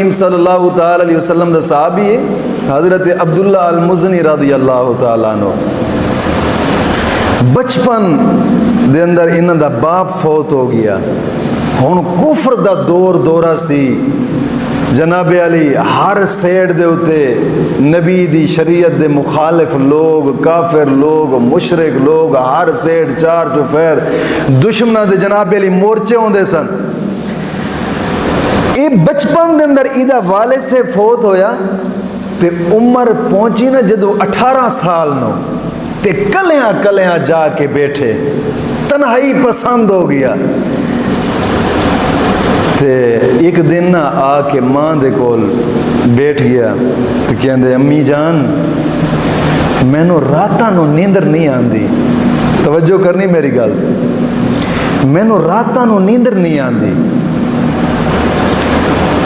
کریم صلی اللہ تعالی علیہ وسلم دا صحابی ہے حضرت عبداللہ المزنی رضی اللہ تعالیٰ عنہ. بچپن دے اندر انہاں دا باپ فوت ہو گیا. ہن کفر دا دورہ سی. جناب علی ہر سیڈ دے اتے نبی دی شریعت دے مخالف لوگ، کافر لوگ، مشرک لوگ، ہر سیڈ چار چوفیر دشمنہ دے جناب علی مورچے ہوندے سن. اے بچپن دے اندر ایدہ والد سے فوت ہویا تے عمر پہنچی نا جدو 18 سال نو تے کلیاں جا کے بیٹھے. تنہائی پسند ہو گیا تے ایک دن نہ آ کے ماں دے کول بیٹھ گیا تو کہندے امی جان مینوں راتاں نو نیندر نہیں آندی. توجہ کرنی میری گل. مینوں راتاں نو نیندر نہیں آندی.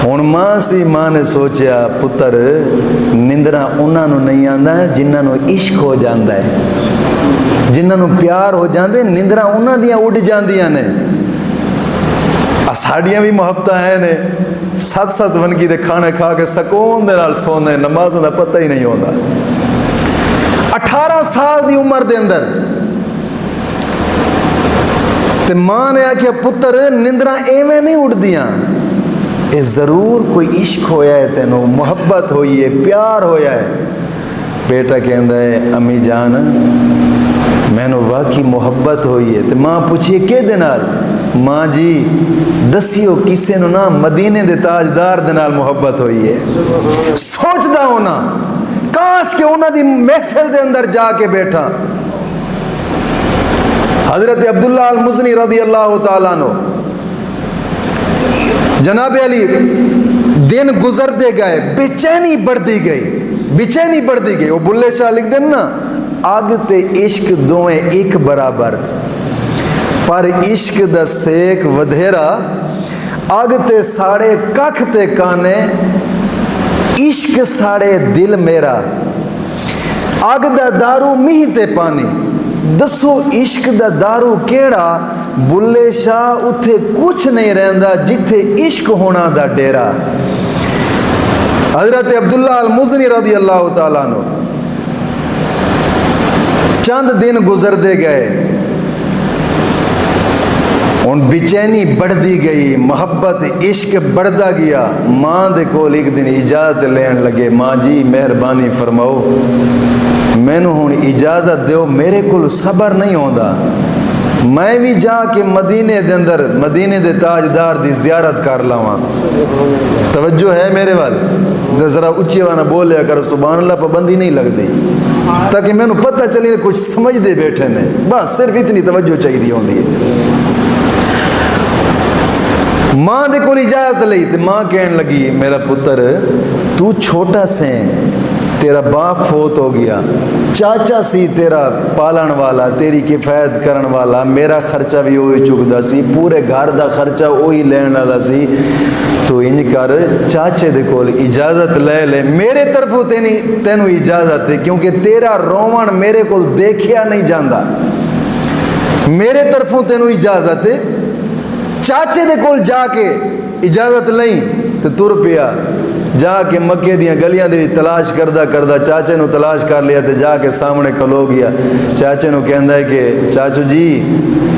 ہن ماں سی ماں نے سوچیا پتر نیندراں انہاں نو نہیں آندا ہے جنہاں نو عشق ہو جاندا ہے، جنہاں نو پیار ہو جاندے نیندراں انہاں دیاں اڈ جاندیاں نے. ساڑیاں بھی محبتہ ہیں نے 7 ونگی دے کھانے کھا کے سکون دے نال سونے نمازوں دا پتہ ہی نہیں ہوتا. 18 سال دی عمر دے اندر تے ماں نے آکھیا پتر نیندراں ایویں نہیں اڑ دیاں، اے ضرور کوئی عشق ہویا ہے تینوں، محبت ہوئی ہے، پیار ہویا ہے. بیٹا کہندا ہے امی جان مینوں واقعی محبت ہوئی ہے. تے ماں پوچھئے کہ دے نال؟ ماں جی دسیو کسے نو نا مدینے دے تاجدار دے نال محبت ہوئی ہے. سوچدا ہونا کاش کہ انہاں دی محفل دے اندر جا کے بیٹھا. حضرت عبداللہ المزنی رضی اللہ تعالیٰ عنہ جناب علی دن گزرتے گئے، بے چینی بڑھتی گئی. وہ بلے شاہ لکھ دیں نا اگ تے عشق دوئیں ایک برابر، پر عشق دا سیک ودھیرا. اگ تے ساڑے ککھ تے کانے، عشق ساڑے دل میرا. اگ دا دارو میہ تے پانی، دسو عشق دا دارو کیڑا؟ بلے شاہ اتھے کچھ نہیں رہندا جتھے عشق ہونا دا ڈیرا. حضرت عبداللہ المزنی رضی اللہ تعالیٰ عنہ چند دن گزرتے گئے، ان بچینی بڑھتی گئی، محبت عشق بڑھتا گیا. ماں دے کول ایک دن اجازت لین لگے، ماں جی مہربانی فرماؤ مینوں ہن اجازت دیو، میرے کول صبر نہیں ہوندا، میں بھی جا کے مدینے دے اندر مدینے دے تاجدار دی زیارت کر لاواں. توجہ ہے میرے وال؟ ذرا اچھی وانا بولیا کر سبحان اللہ، پابندی نہیں لگتی تاکہ میں نو پتہ چلی کچھ سمجھ دے بیٹھے نے، بس صرف اتنی توجہ چاہیے ہوندی ہے. ماں دے کول اجازت لئی تے ماں کہن لگی میرا پتر تو چھوٹا سے تیرا باپ فوت ہو گیا، چاچا سی تیرا پالن والا، تیری کفایت کرن والا، میرا خرچہ بھی وہی چکدا سی، پورے گھر دا خرچہ وہی لین والا سی. تو انج کر چاچے دے کول اجازت لے لے، میرے طرفوں تینوں اجازت ہے کیونکہ تیرا روون میرے کول دیکھیا نہیں جاندا، میرے طرفوں تینوں اجازت ہے. چاچے دے کول جا کے اجازت لیں تو تر پیا، جا کے مکے دیاں گلیاں دے تلاش کردہ چاچے نو تلاش کر لیا تے جا کے سامنے کھلو گیا. چاچے نو کہندا ہے کہ چاچو جی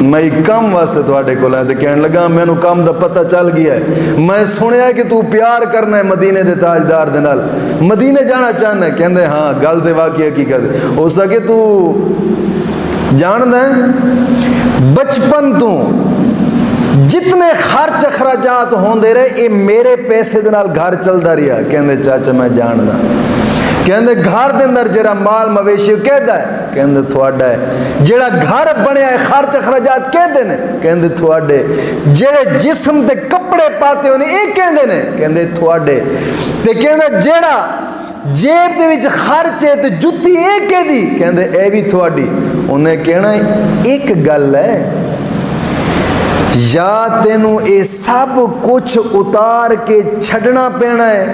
میں کم واسطے تواڈے کول آیا. تے کہن لگا مینوں کم دا پتہ چل گیا ہے، میں سنیا کہ تو پیار کرنا ہے مدینے دے تاجدار دے نال، مدینے جانا چاہنا ہے. کہندے ہاں گل تے واقعی حقیقت ہو سکے تو جاندا ہے بچپن تو جتنے خرچ اخراجات ہوندے رہے اے میرے پیسے دے نال گھر چلدا رہیا. کہندے چاچا میں جاندا. کہندے گھر دے اندر جڑا مال مویشی کہدا ہے؟ کہندے تھوڑا ہے. جڑا گھر بنیا ہے خرچ اخراجات کہندے نے؟ کہندے تھوڑے. جڑے جسم تے کپڑے پاتے ہونے اے کہندے نے؟ کہندے تھوڑے. تے کہندے جڑا جیب دے وچ خرچ ہے تے جُتی اے کہدی؟ کہندے اے بھی تھوڑی. انہیں کہنا ایک گل ہے، یا تینوں اے سب کچھ اتار کے چھڑنا پینا ہے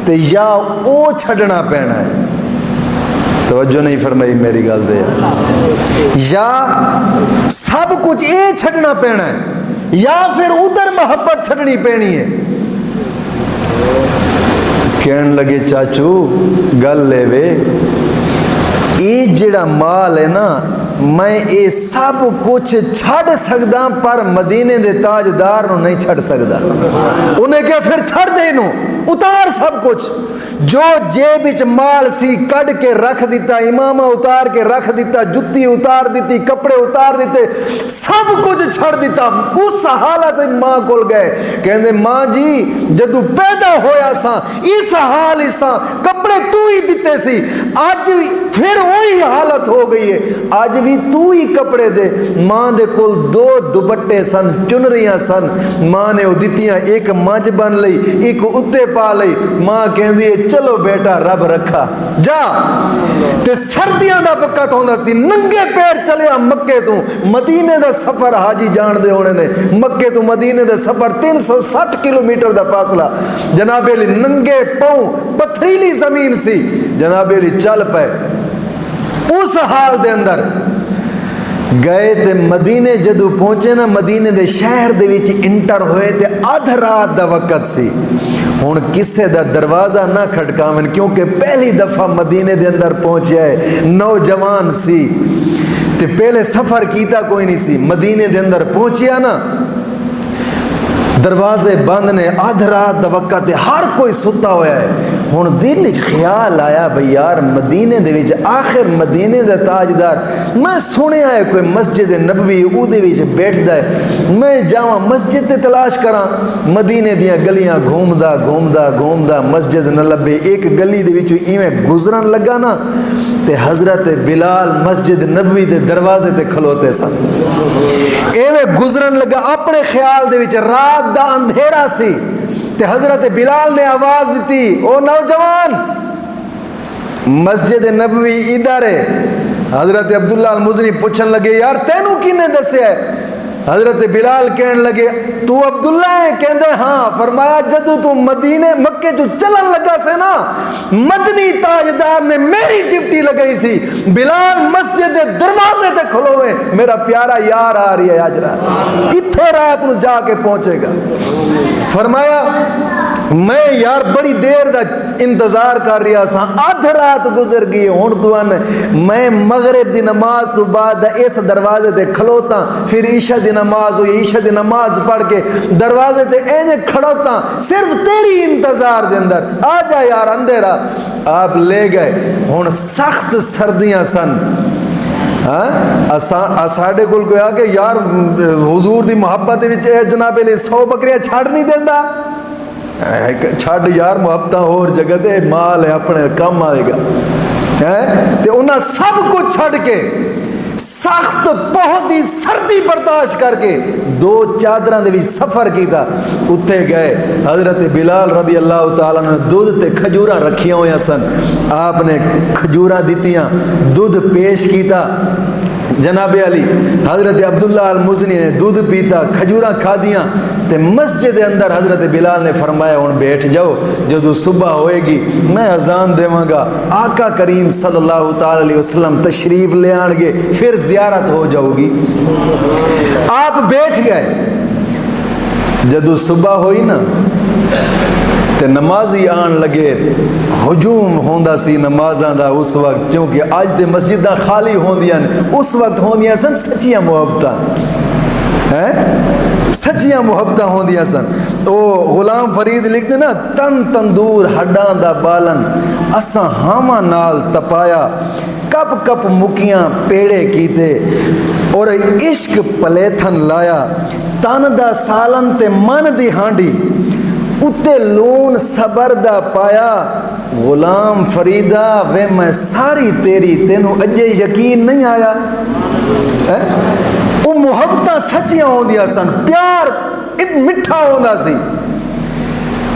تے یا او چھڑنا پینا ہے. توجہ نہیں فرمائی میری گل دے. یا سب کچھ اے چھڑنا پینا ہے یا پھر ادھر محبت چھڑنی پینی ہے. کہن لگے چاچو گل لے وے یہ جڑا مال ہے نا میں یہ سب کچھ چھڑ سکدا پر مدینے دے تاجدار نو نہیں چھڑ سکدا. انہیں کہا پھر چھڑ دے نو اتار سب کچھ جو جیب وچ مال سی کڈ کے رکھ دیتا, امامہ اتار کے رکھ دیتا, جتی اتار دیتی, کپڑے اتار دیتے, سب کچھ چھڑ دیتا. اس حالت ماں کول گئے کہندے ماں جی جدو پیدا ہویا سا اس حال سا کپڑے تو ہی دیتے سی, آج پھر وہی حالت ہو گئی ہے, آج بھی تو ہی کپڑے دے. ماں دے کول 2 دوپٹے سن, چنریاں سن, ماں نے وہ دتیاں, ایک منج بن لئی ایک اتے پا لئی. ماں کہندی ہے چلو بیٹا رب رکھا جا. تے سردیاں دا وقت ہوندا سی, ننگے پیر چلیا مکے تو مدینے دا سفر, حاجی جان دے ہونے نے مکے تو مدینے دا سفر 360 کلومیٹر دا فاصلہ. جناب علی ننگے پاؤں پتھریلی زمین سی, جناب علی چل پے. اس حال دے اندر گئے تے مدینے جدو پہنچے نا, مدینے دے شہر دے وچ انٹر ہوئے تے آدھ رات دا وقت سی. ہن کسے دا دروازہ نہ کھٹکاون کیونکہ پہلی دفعہ مدینے دے اندر پہنچیا ہے, نوجوان سی تے پہلے سفر کیتا کوئی نہیں سی. مدینے دے اندر پہنچیا نا, دروازے بند نے, آدھ رات دا وقت ہے, ہر کوئی ستا ہوا ہے. ہن دل وچ خیال آیا بھئی یار مدینے دے وچ آخر مدینے دا تاجدار, میں سنیا ہے کوئی مسجد نبوی او دے وچ بیٹھدا ہے, میں جاواں مسجد تے تلاش کراں. مدینے دیاں گلیاں گھومدا گھومدا گھومدا مسجد نہ لبے. ایک گلی دے وچوں ایویں گزرن لگا نا تے حضرت بلال مسجد نبوی دے دروازے تے کھلوتے سن. ایویں گزرن لگا اپنے خیال دے وچ, رات دا اندھیرا سی تے حضرت بلال نے آواز دیتی او نوجوان مسجد نبوی ادھر ہے. حضرت عبداللہ المزنی پوچھن لگے یار تینوں کینے دسیا ہے؟ حضرت بلال کہن لگے تو عبداللہ ہے؟ کہندے ہاں. فرمایا جدو تو مدینے مکے جو چلن لگا سے نا, مدنی تاجدار نے میری ڈیوٹی لگئی سی, بلال مسجد دروازے تے کھلوے, میرا پیارا یار آ رہی ہے آج رات, اتھے رات نو جا کے پہنچے گا. فرمایا میں یار بڑی دیر دا انتظار کر رہا سا, آدھ رات گزر گئی. ہن تو ان میں مغرب دی نماز تو بعد اس دروازے تے کھلوتا, پھر عشاء دی نماز ہوئی, عشاء دی نماز پڑھ کے دروازے تے اینج کھڑوتا صرف تیری انتظار دے اندر, آ جا یار اندھیرا. آپ لے گئے. ہن سخت سردیاں سن, ساڈے کول کوئی آ کے یار حضور دی محبت وچ جناب علی 100 بکریاں چھڑ نہیں دیندا, چھڑ یار محبتاں اور جگہ تے, مال ہے اپنے کم آئے گا. تے انہاں سب کچھ چھڑ کے سخت بہت ہی سردی برداشت کر کے 2 چادراں دے وچ سفر کیتا. اتھے گئے. حضرت بلال رضی اللہ تعالیٰ نے دودھ تے کھجوراں رکھیاں ہویاں سن, آپ نے کھجوراں دتیاں, دودھ پیش کیتا. جناب علی حضرت عبداللہ المزنی نے دودھ پیتا, کھجوراں کھادیاں تے مسجد دے اندر حضرت بلال نے فرمایا ہن بیٹھ جاؤ, جدو صبح ہوئے گی میں اذان دیواں گا, آقا کریم صلی اللہ تعالی علیہ وسلم تشریف لے آن گے, پھر زیارت ہو جاؤ گی. آپ بیٹھ گئے. جدو صبح ہوئی نا تے نمازی آن لگے, ہجوم ہوندا سی نمازاں دا اس وقت, کیونکہ اج تے مسجداں خالی ہوندیاں, اس وقت ہوندیاں سن سچیاں محبتاں, سچیاں محبتاں ہوندیاں سن. او غلام فرید لکھتے نا, تن تندور ہڈاں دا بالن اساں ہاواں نال تپایا, کپ کپ مکیاں پیڑے کیتے اور عشق پلیتھن لایا, تن دا سالن تے من دی ہانڈی اتے لون صبر دا پایا. غلام فریدہ وے میں ساری تیری, تینوں اجے یقین نہیں آیا؟ وہ محبتاں سچیاں ہوندیاں سن, پیار مٹھا ہوندا سی.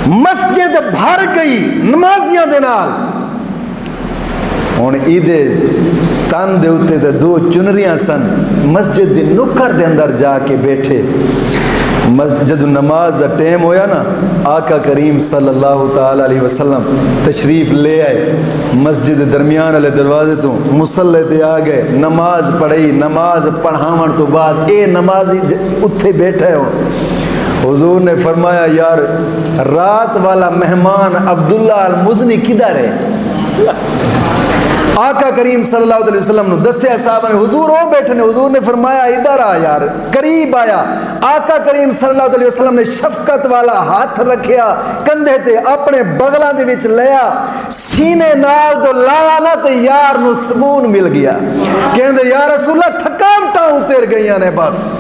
مسجد بھر گئی نمازیاں دے نال. ہن ایدے تن دے اتے تے 2 چنریاں سن, مسجد دی نکر دے اندر جا کے بیٹھے. جدو نماز دا ٹیم ہویا نا, آقا کریم صلی اللہ تعالی علیہ وسلم تشریف لے آئے, مسجد درمیان والے دروازے تو مصلی تے آ گئے, نماز پڑھی. نماز پڑھاون تو بعد اے نمازی اتھے بیٹھے ہو, حضور نے فرمایا یار رات والا مہمان عبداللہ المزنی کدھر ہے؟ آقا کریم صلی اللہ علیہ وسلم نے دسیا صحابہ نے حضور وہ بیٹھے نے. حضور نے فرمایا ادھر آ یار. قریب آیا. آقا کریم صلی اللہ علیہ وسلم نے شفقت والا ہاتھ رکھیا کندھے تے اپنے بغلاں دے وچ لیا سینے نال تو لایا نا تے یار نو سکون مل گیا. کہندے یا رسول اللہ تھکاوٹاں اتر گئیاں نے بس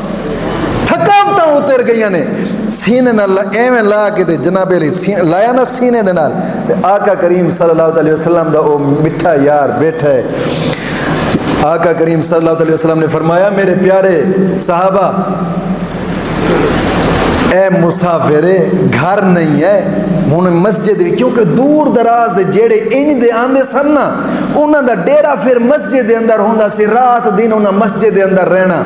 تھکاوٹاں اتر گئیاں نے. سینے نال ایویں لا کے تے جناب علی لایا نا سینے دے نال تے آقا کریم صلی اللہ علیہ وسلم دا او میٹھا یار بیٹھا ہے. آقا کریم صلی اللہ علیہ وسلم نے فرمایا میرے پیارے صحابہ اے مسافر گھر نہیں ہے ہن مسجد بھی کیونکہ دور دراز دے جیڑے انج دے آندے سن نا انہاں دا ڈیرا پھر مسجد دے اندر ہوندا سی رات دن انہاں مسجد دے اندر رہنا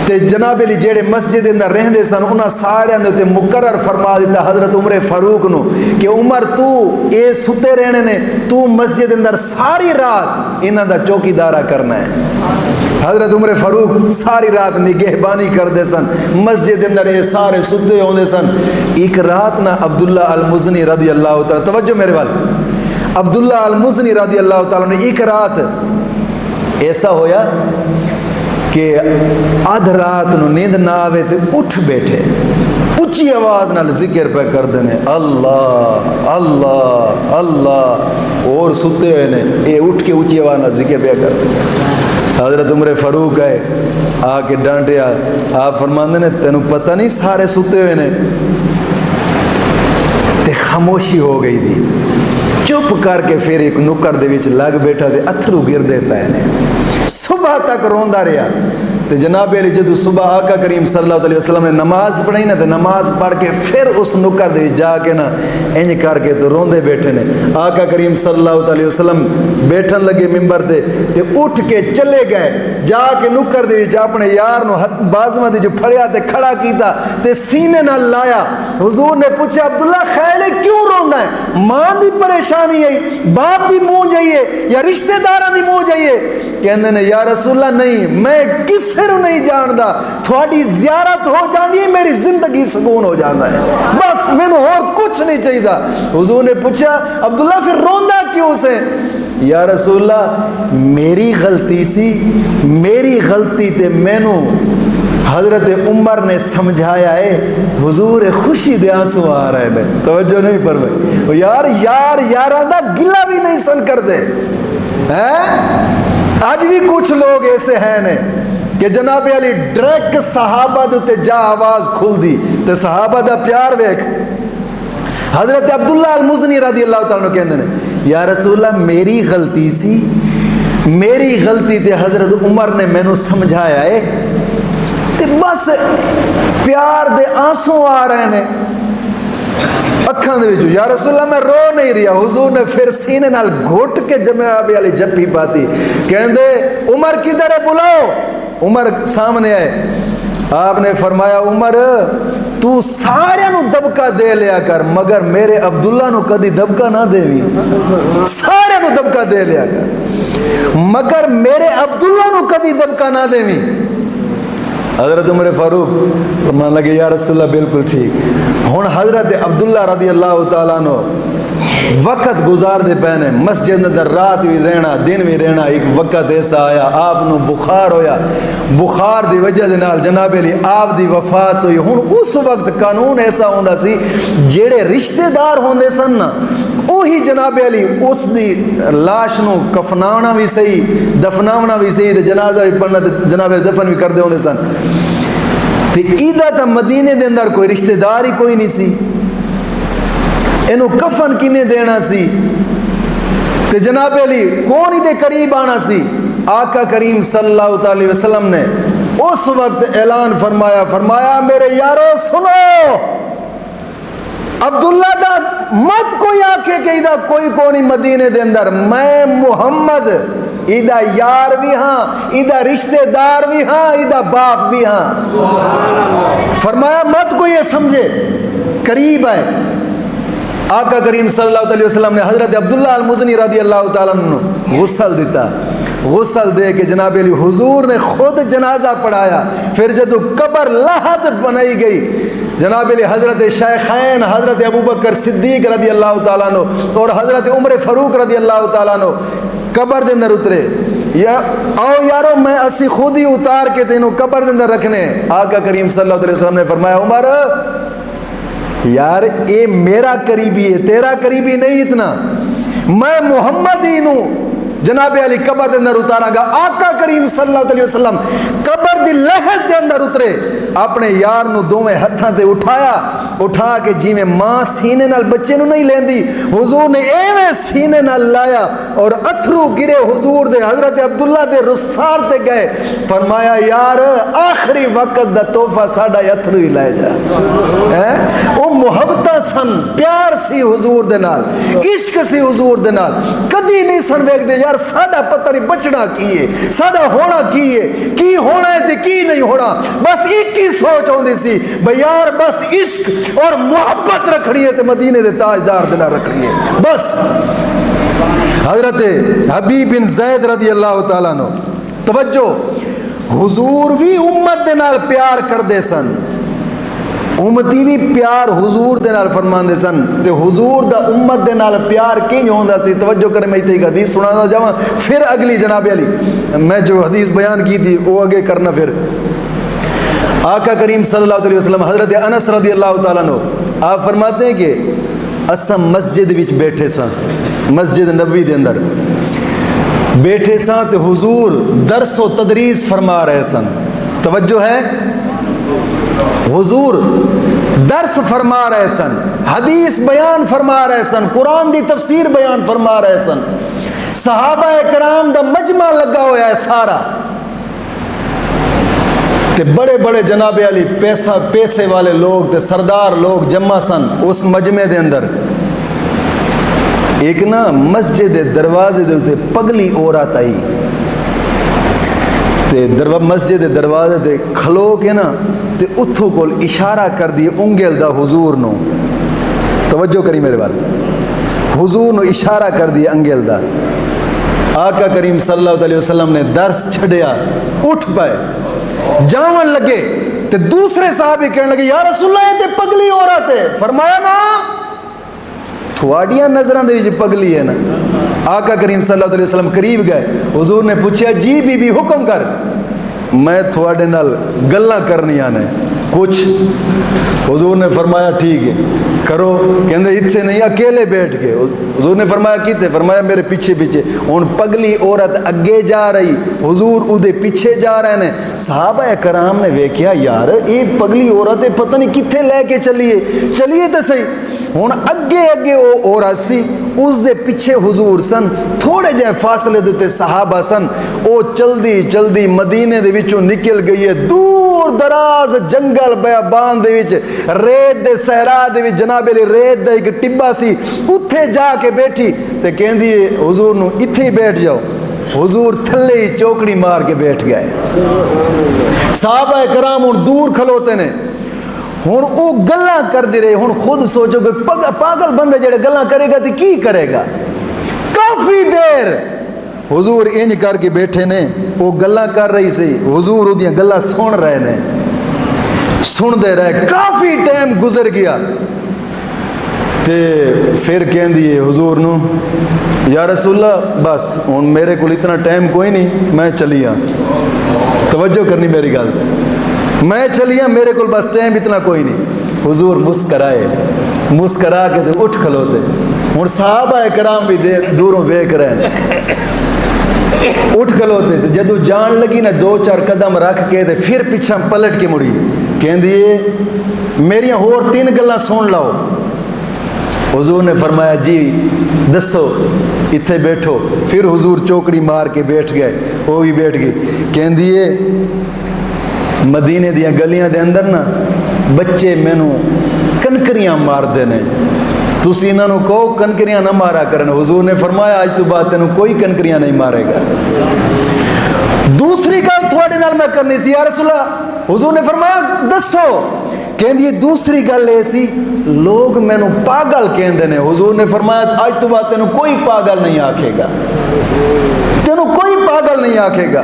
تے جناب علی جیڑے مسجد دے اندر رہندے سن انہاں سارے دے تے مقرر فرما دیتا حضرت عمر فاروق نو کہ عمر تو اے ستے رہنے نے تو مسجد دے اندر ساری رات انہاں دا چوکیدارا کرنا ہے. حضرت عمر فاروق ساری رات نگہبانی کردے سن مسجد دے اندر یہ سارے ستے ہوندے سن. ایک رات نا عبداللہ المزنی رضی اللہ تعالی توجہ میرے وال عبداللہ المزنی رضی اللہ تعالی نے ایک رات ایسا ہویا کہ آدھ رات نو نیند نہ آوے تے اٹھ بیٹھے اچھی آواز نال ذکر پہ کر دینے اللہ اللہ اللہ اور ستے ہوئے نے اے اٹھ کے اچھی آواز نال ذکر پہ کر دینے. حضرت عمر فاروق آئے آ کے ڈانٹیا آپ فرماندے نے تینوں پتہ نہیں سارے ستے ہوئے نے تے خاموشی ہو گئی دی. چپ کر کے پھر ایک نکر دے وچ لگ بیٹھا تے اتھرو گردے پے نے. صبح تک روندا رہا تو جناب علی جدو صبح آقا کریم صلی اللہ علیہ وسلم نے نماز پڑھائی نا تو نماز پڑھ کے پھر اس نکر دے جا کے نا انج کر کے تو روندے بیٹھے نے. آقا کریم صلی اللہ علیہ وسلم بیٹھن لگے ممبر تے اٹھ کے چلے گئے جا کے نکر دے جا اپنے یار نو بازواں دے جو پھڑیا تے کھڑا کیتا تے سینے نال لایا. حضور نے پوچھا عبداللہ خیر کیوں روندا ہے؟ ماں دی پریشانی ہے باپ دی منہ جائیے یا رشتہ داراں دی منہ جائیے؟ کہندے نے یا رسول اللہ نہیں میں کسے نو نہیں جاندا تھوڑی زیارت ہو جاندی ہے میری زندگی سکون ہو جاندا ہے بس مینوں اور کچھ نہیں چاہیے. حضور نے پوچھا عبداللہ پھر روندا کیوں سے؟ یا رسول اللہ میری غلطی سی میری غلطی تے مینوں حضرت عمر نے سمجھایا ہے. حضور خوشی دے آنسو آ رہے ہیں توجہ نہیں فرمائی. یار یاراں دا گلہ بھی نہیں سن کر دے. آج بھی کچھ لوگ ایسے ہیں نے کہ جناب علی ڈریک صحابہ دے جا آواز کھل دی تے صحابہ دا پیار ویکھ. حضرت عبداللہ المزنی رضی اللہ تعالیٰ عنہ کہندے نے یا رسول اللہ میری غلطی سی میری غلطی تے حضرت عمر نے مینوں سمجھایا ہے تے بس پیار دے آنسو آ رہے نے اکھاں دے وچوں. یا رسول اللہ میں رو نہیں رہا. حضور نے پھر سینے نال گھٹ کے جناب علی جپی پاتی کہندے عمر کدھر ہے بلاؤ. عمر سامنے آئے. آپ نے فرمایا عمر تو سارے نو دبکا دے لیا کر مگر میرے عبداللہ نو کدی دبکا نہ دے وی. سارے نو دبکا دے لیا کر مگر میرے عبداللہ نو کدی دبکا نہ دے وی. حضرت عمر فاروق فرمان لگے یا رسول اللہ بالکل ٹھیک. ہن حضرت عبداللہ رضی اللہ تعالیٰ عنہ وقت گزار دے پینے مسجد اندر رات بھی رہنا دن بھی رہنا. ایک وقت ایسا آیا آپ نو بخار ہویا بخار دی وجہ دے نال جناب علی آپ دی وفات ہوئی. ہن اس وقت قانون ایسا ہوندا سی جیڑے رشتہ دار ہوندے سن نا وہی جناب علی اس دی لاش نو کفناونا بھی صحیح دفناونا بھی صحیح تے جنازہ بھی پڑھنا تے جناب دفن بھی کردے ہوندے سن. تے ایدہ تا مدینے دے اندر کوئی رشتہ دار ہی کوئی نہیں سی انہوں کفن کینے دینا سی تے جناب علی کون ہی دے قریب آنا سی. آقا کریم صلی اللہ علیہ وسلم نے اس وقت اعلان فرمایا میرے یارو سنو عبداللہ دا مت کوئی آکے کہ ایدہ کوئی کونی مدینے دے اندر میں محمد ایدہ یار بھی ہاں ایدہ رشتہ دار بھی ہاں ایدہ باپ بھی ہاں. فرمایا مت کوئی یہ سمجھے قریب ہے. آقا کریم صلی اللہ علیہ وسلم نے حضرت عبداللہ المزنی رضی اللہ تعالیٰ عنہ غسل دیتا. غسل دے کے جناب علی حضور نے خود جنازہ پڑھایا. پھر جب قبر لحد بنائی گئی جناب علی حضرت شیخین حضرت ابوبکر صدیق رضی اللہ تعالیٰ عنہ اور حضرت عمر فاروق رضی اللہ تعالیٰ عنہ قبر دے اندر اترے، یا آؤ یارو میں اسی خود ہی اتار کے تینوں قبر دے اندر رکھنے۔ آقا کریم صلی اللہ علیہ وسلم نے فرمایا عمر یار اے میرا قریبی ہے، تیرا قریبی نہیں اتنا، میں محمد ہی ہوں۔ جناب علی قبر دے اندر اتارا گا، آقا کریم صلی اللہ علیہ وسلم قبر دی لہد دے اندر اترے، اپنے یار نو دوویں ہتھاں تے اٹھایا، اٹھا کے جویں ماں سینے نال بچے نو نہیں لیندی، حضور نے ایویں سینے نال لایا اور اتھرو گرے حضور دے حضرت عبداللہ دے رخسار تے گئے۔ فرمایا یار آخری وقت دا تحفہ ساڈا اتھرو ہی لے جا۔ او محبتاں سن، پیار سی حضور دے نال، عشق سی حضور دے نال، کدی نہیں سن ویکھ دے یار ساڈا پتہ نہیں بچنا کی ہے، ساڈا ہونا کی ہے، کی ہونا ہے تے کی نہیں ہونا، بس ایک ہی سوچ ہوندی سی بھئی یار بس عشق اور محبت رکھنی ہے تے مدینے دے تاجدار دے نال رکھنی ہے بس۔ حضرت حبیب بن زید رضی اللہ تعالیٰ عنہ، توجہ، حضور بھی امت دے نال پیار کردے سن، امتی بھی پیار حضور دے نال فرماندے سن، تے حضور دا امت دے نال پیار کینج ہوندا سی؟ توجہ کرے، میں تے حدیث سنانا جاواں، پھر اگلی جناب علی میں جو حدیث بیان کی تھی وہ آگے کرنا۔ پھر آقا کریم صلی اللہ علیہ وسلم حضرت انس رضی اللہ تعالیٰ عنہ آپ فرماتے ہیں کہ اساں مسجد وچ بیٹھے ساں، مسجد نبوی دے اندر بیٹھے ساں تے حضور درس و تدریس فرما رہے سن، توجہ ہے، حضور درس فرما رہے سن، حدیث بیان فرما رہے سن، قرآن دی تفسیر بیان فرما رہے سن، صحابہ کرام دا مجمع لگا ہوا ہے سارا، تے بڑے بڑے جناب علی پیسے والے لوگ تے سردار لوگ جمع سن اس مجمع دے اندر۔ ایک نا مسجد دروازے دے تے پگلی عورت آئی تے مسجد دروازے دے کھلو کے نا تے اتھو کول اشارہ کر دی انگل دا حضور نو، توجہ کری میرے بات، حضور نو اشارہ کر دی انگل دا۔ آقا کریم صلی اللہ علیہ وسلم نے درس چھڑیا، اٹھ پائے، جاون لگے تے دوسرے صحابی کہنے لگے یا رسول اللہ یہ تے پگلی عورت ہے۔ فرمایا نا تھوڑیاں نظران دے وچ پگلی ہے نا۔ آقا کریم صلی اللہ علیہ وسلم قریب گئے، حضور نے پوچھا جی بی بی حکم کر، میں تھوڑے نال گلاں کرنی آنے کچھ۔ حضور نے فرمایا ٹھیک ہے کرو، کہندے اتھے نہیں اکیلے بیٹھ کے۔ حضور نے فرمایا کیتے؟ فرمایا میرے پیچھے پیچھے۔ ہن پگلی عورت اگے جا رہی، حضور اودے پیچھے جا رہے ہیں۔ صحابہ کرام نے ویکھیا یار اے پگلی عورت پتہ نہیں کتھے لے کے چلیے تے صحیح۔ ہن اگے وہ عورت سی، اس دے پیچھے حضور سن، تھوڑے جے فاصلے دیتے صحابہ سن، او چلدی مدینے دے وچوں نکل گئی ہے، دور دراز جنگل بیابان دے وچ، ریت دے صحرا دے وچ، جناب علی ریت دا ایک ٹبا سی، اتھے جا کے بیٹھی تے کہندی ہے حضور نو اتھے ہی بیٹھ جاؤ۔ حضور تھلے ہی چوکڑی مار کے بیٹھ گئے۔ صحابہ کرام ہن دور کھلوتے نے، ہن او گلاں کر دی رہے۔ ہن خود سوچو کہ پاگل بندے جڑے گلاں کرے گا تے کی کرے گا؟ کافی دیر حضور انج کر کے بیٹھے نے، وہ گلاں کر رہی سی، حضور اودیاں گلاں سن رہے نے، سن دے رہے، کافی ٹائم گزر گیا تے پھر کہندی ہے حضور نو یا رسول اللہ بس ہن میرے کو اتنا ٹائم کوئی نہیں، میں چلی ہاں۔ توجہ کرنی میری گل، میں چلی ہاں، میرے کو بس ٹائم اتنا کوئی نہیں۔ حضور مسکرائے، مسکرا کے تے اٹھ کھلوتے۔ ہن صحابہ کرام بھی دوروں ویکھ رہے ہیں، اٹھ کھلوتے تے جدو جان لگی نا دو چار قدم رکھ کے تے پھر پیچھے پلٹ کے مڑی، کہندی ہے میریاں ہور 3 گلاں سن لاؤ۔ حضور نے فرمایا جی دسو، اتھے بیٹھو۔ پھر حضور چوکڑی مار کے بیٹھ گئے، وہ بھی بیٹھ گئی۔ کہندی ہے مدینے دیاں گلیاں دے اندر نا بچے مینوں کنکریاں مار دے نے، تسی انہاں نوں کہو کنکریاں نہ مارا کرن۔ حضور نے فرمایا آج تو بعد تینوں کوئی کنکریاں نہیں مارے گا۔ دوسری گل تھوڑے نال میں کرنی سی یا رسول اللہ، حضور نے فرمایا دسو۔ کہندی دوسری گل اے سی لوگ مینوں پاگل کہندے نے۔ حضور نے فرمایا آج تو بعد تینوں کوئی پاگل نہیں آکھے گا، تینوں کوئی پاگل نہیں آکھے گا۔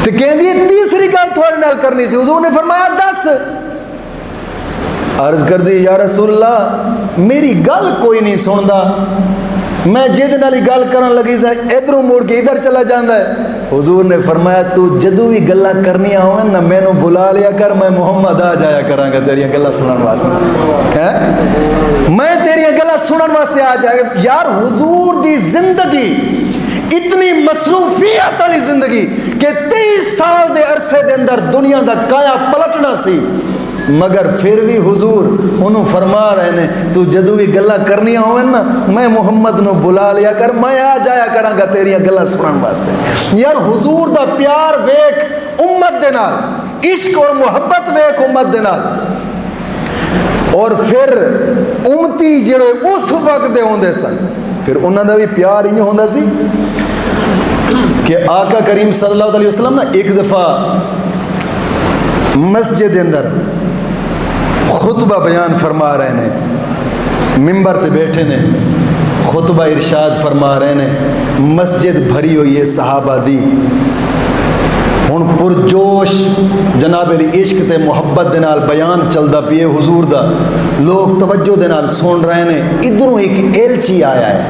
تے کہندی تیسری گل تھوڑے نال کرنی سی۔ حضور نے فرمایا دس۔ عرض کر دی یا رسول اللہ میری گل کوئی نہیں سندا، میں جہد نالی گل کرن لگی سا ادھروں موڑ کے ادھر چلا جاندا ہے۔ حضور نے فرمایا تو جدو بھی گلاں کرنیاں ہوئیں نا مینوں بلا لیا کر، میں محمد آ جایا کراں گا تیریاں گلاں سنن واسطے، میں تیریاں گلاں سنن واسطے آ جایا۔ یار حضور دی زندگی اتنی مصروفیت والی زندگی کہ 23 سال دے عرصے دے اندر دنیا دا کایا پلٹنا سی، مگر پھر بھی حضور انہوں فرما رہے نے تو جدو بھی گلاں کرنیاں ہوئیں نا میں محمد نو بلا لیا کر، میں آ جایا کراں گا تیریاں گلاں سنن واسطے۔ یار حضور دا پیار ویکھ امت دے نال، عشق اور محبت ویکھ امت دے نال۔ اور پھر امتی جڑے اس وقت دے ہوندے سن پھر انہاں دا بھی پیار انج ہوندا سی کہ آقا کریم صلی اللہ علیہ وسلم نا ایک دفعہ مسجد دے اندر خطبہ بیان فرما رہے نے، ممبر تے بیٹھے نے، خطبہ ارشاد فرما رہے نے، مسجد بھری ہوئی ہے صحابہ دی، ہن پرجوش جناب علی عشق تے محبت دے نال بیان چلدا پیے حضور دا، لوگ توجہ دے نال سن رہے نے۔ ادھروں ایک ایلچی آیا ہے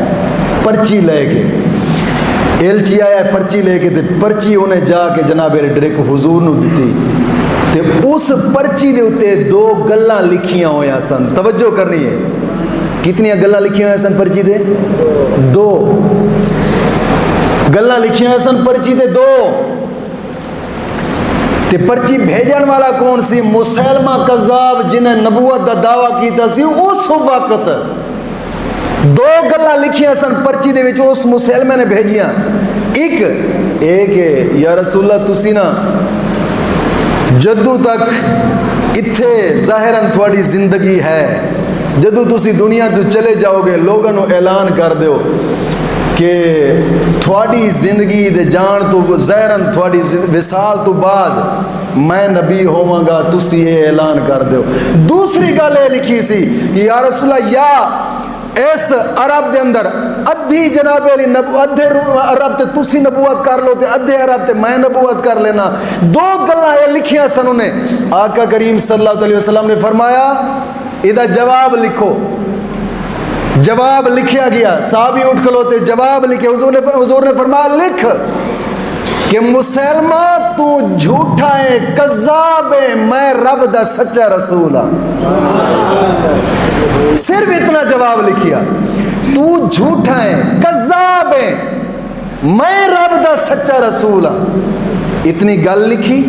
پرچی لے کے، ایلچی آیا ہے پرچی لے کے، تے پرچی انہیں جا کے جناب علی ڈریک حضور نو دتی، تے اس پرچی دے اتے 2 گلاں لکھیاں ہویاں سن۔ توجہ کرنی ہے، کتنی گلاں لکھیاں ہویاں سن پرچی دے؟ 2 گلاں لکھیاں ہویاں سن پرچی دے 2۔ تے پرچی بھیجن والا کون سی؟ مسیلمہ کذاب جنہیں نبوت دا دعویٰ کیتا سی اس وقت۔ 2 گلاں لکھیاں سن پرچی دے وچ اس مسیلمہ نے بھیجیاں، ایک یا رسول اللہ تسی نا جدو تک اتھے ظاہراً تھوڑی زندگی ہے، جدو تسی دنیا تو چلے جاؤ گے لوگوں نو اعلان کر دیو کہ تھوڑی زندگی دے جان تو ظاہراً تھوڑی وصال تو بعد میں نبی ہوواں گا، تسی یہ اعلان کر دیو۔ دوسری گل یہ لکھی سی کہ یا رسول اللہ یا اس عرب دے اندر ادھی جناب علی ادھے عرب تے تسی نبوت کر لو تے ادھے عرب تے میں نبوت کر لینا۔ 2 گلاں یہ لکھیاں سن انہیں۔ آقا کریم صلی اللہ علیہ وسلم نے فرمایا ادھا جواب لکھو، جواب لکھیا گیا، صحابی اٹھ کھلوتے جواب لکھے، حضور نے فرمایا لکھ کہ مسلمہ تو جھوٹا ہے، کذاب ہے، میں رب دا سچا رسول ہاں۔ صرف اتنا جواب لکھیا، تو جھوٹا ہے، کذاب ہے، میں رب دا سچا رسول ہاں۔ اتنی گل لکھی،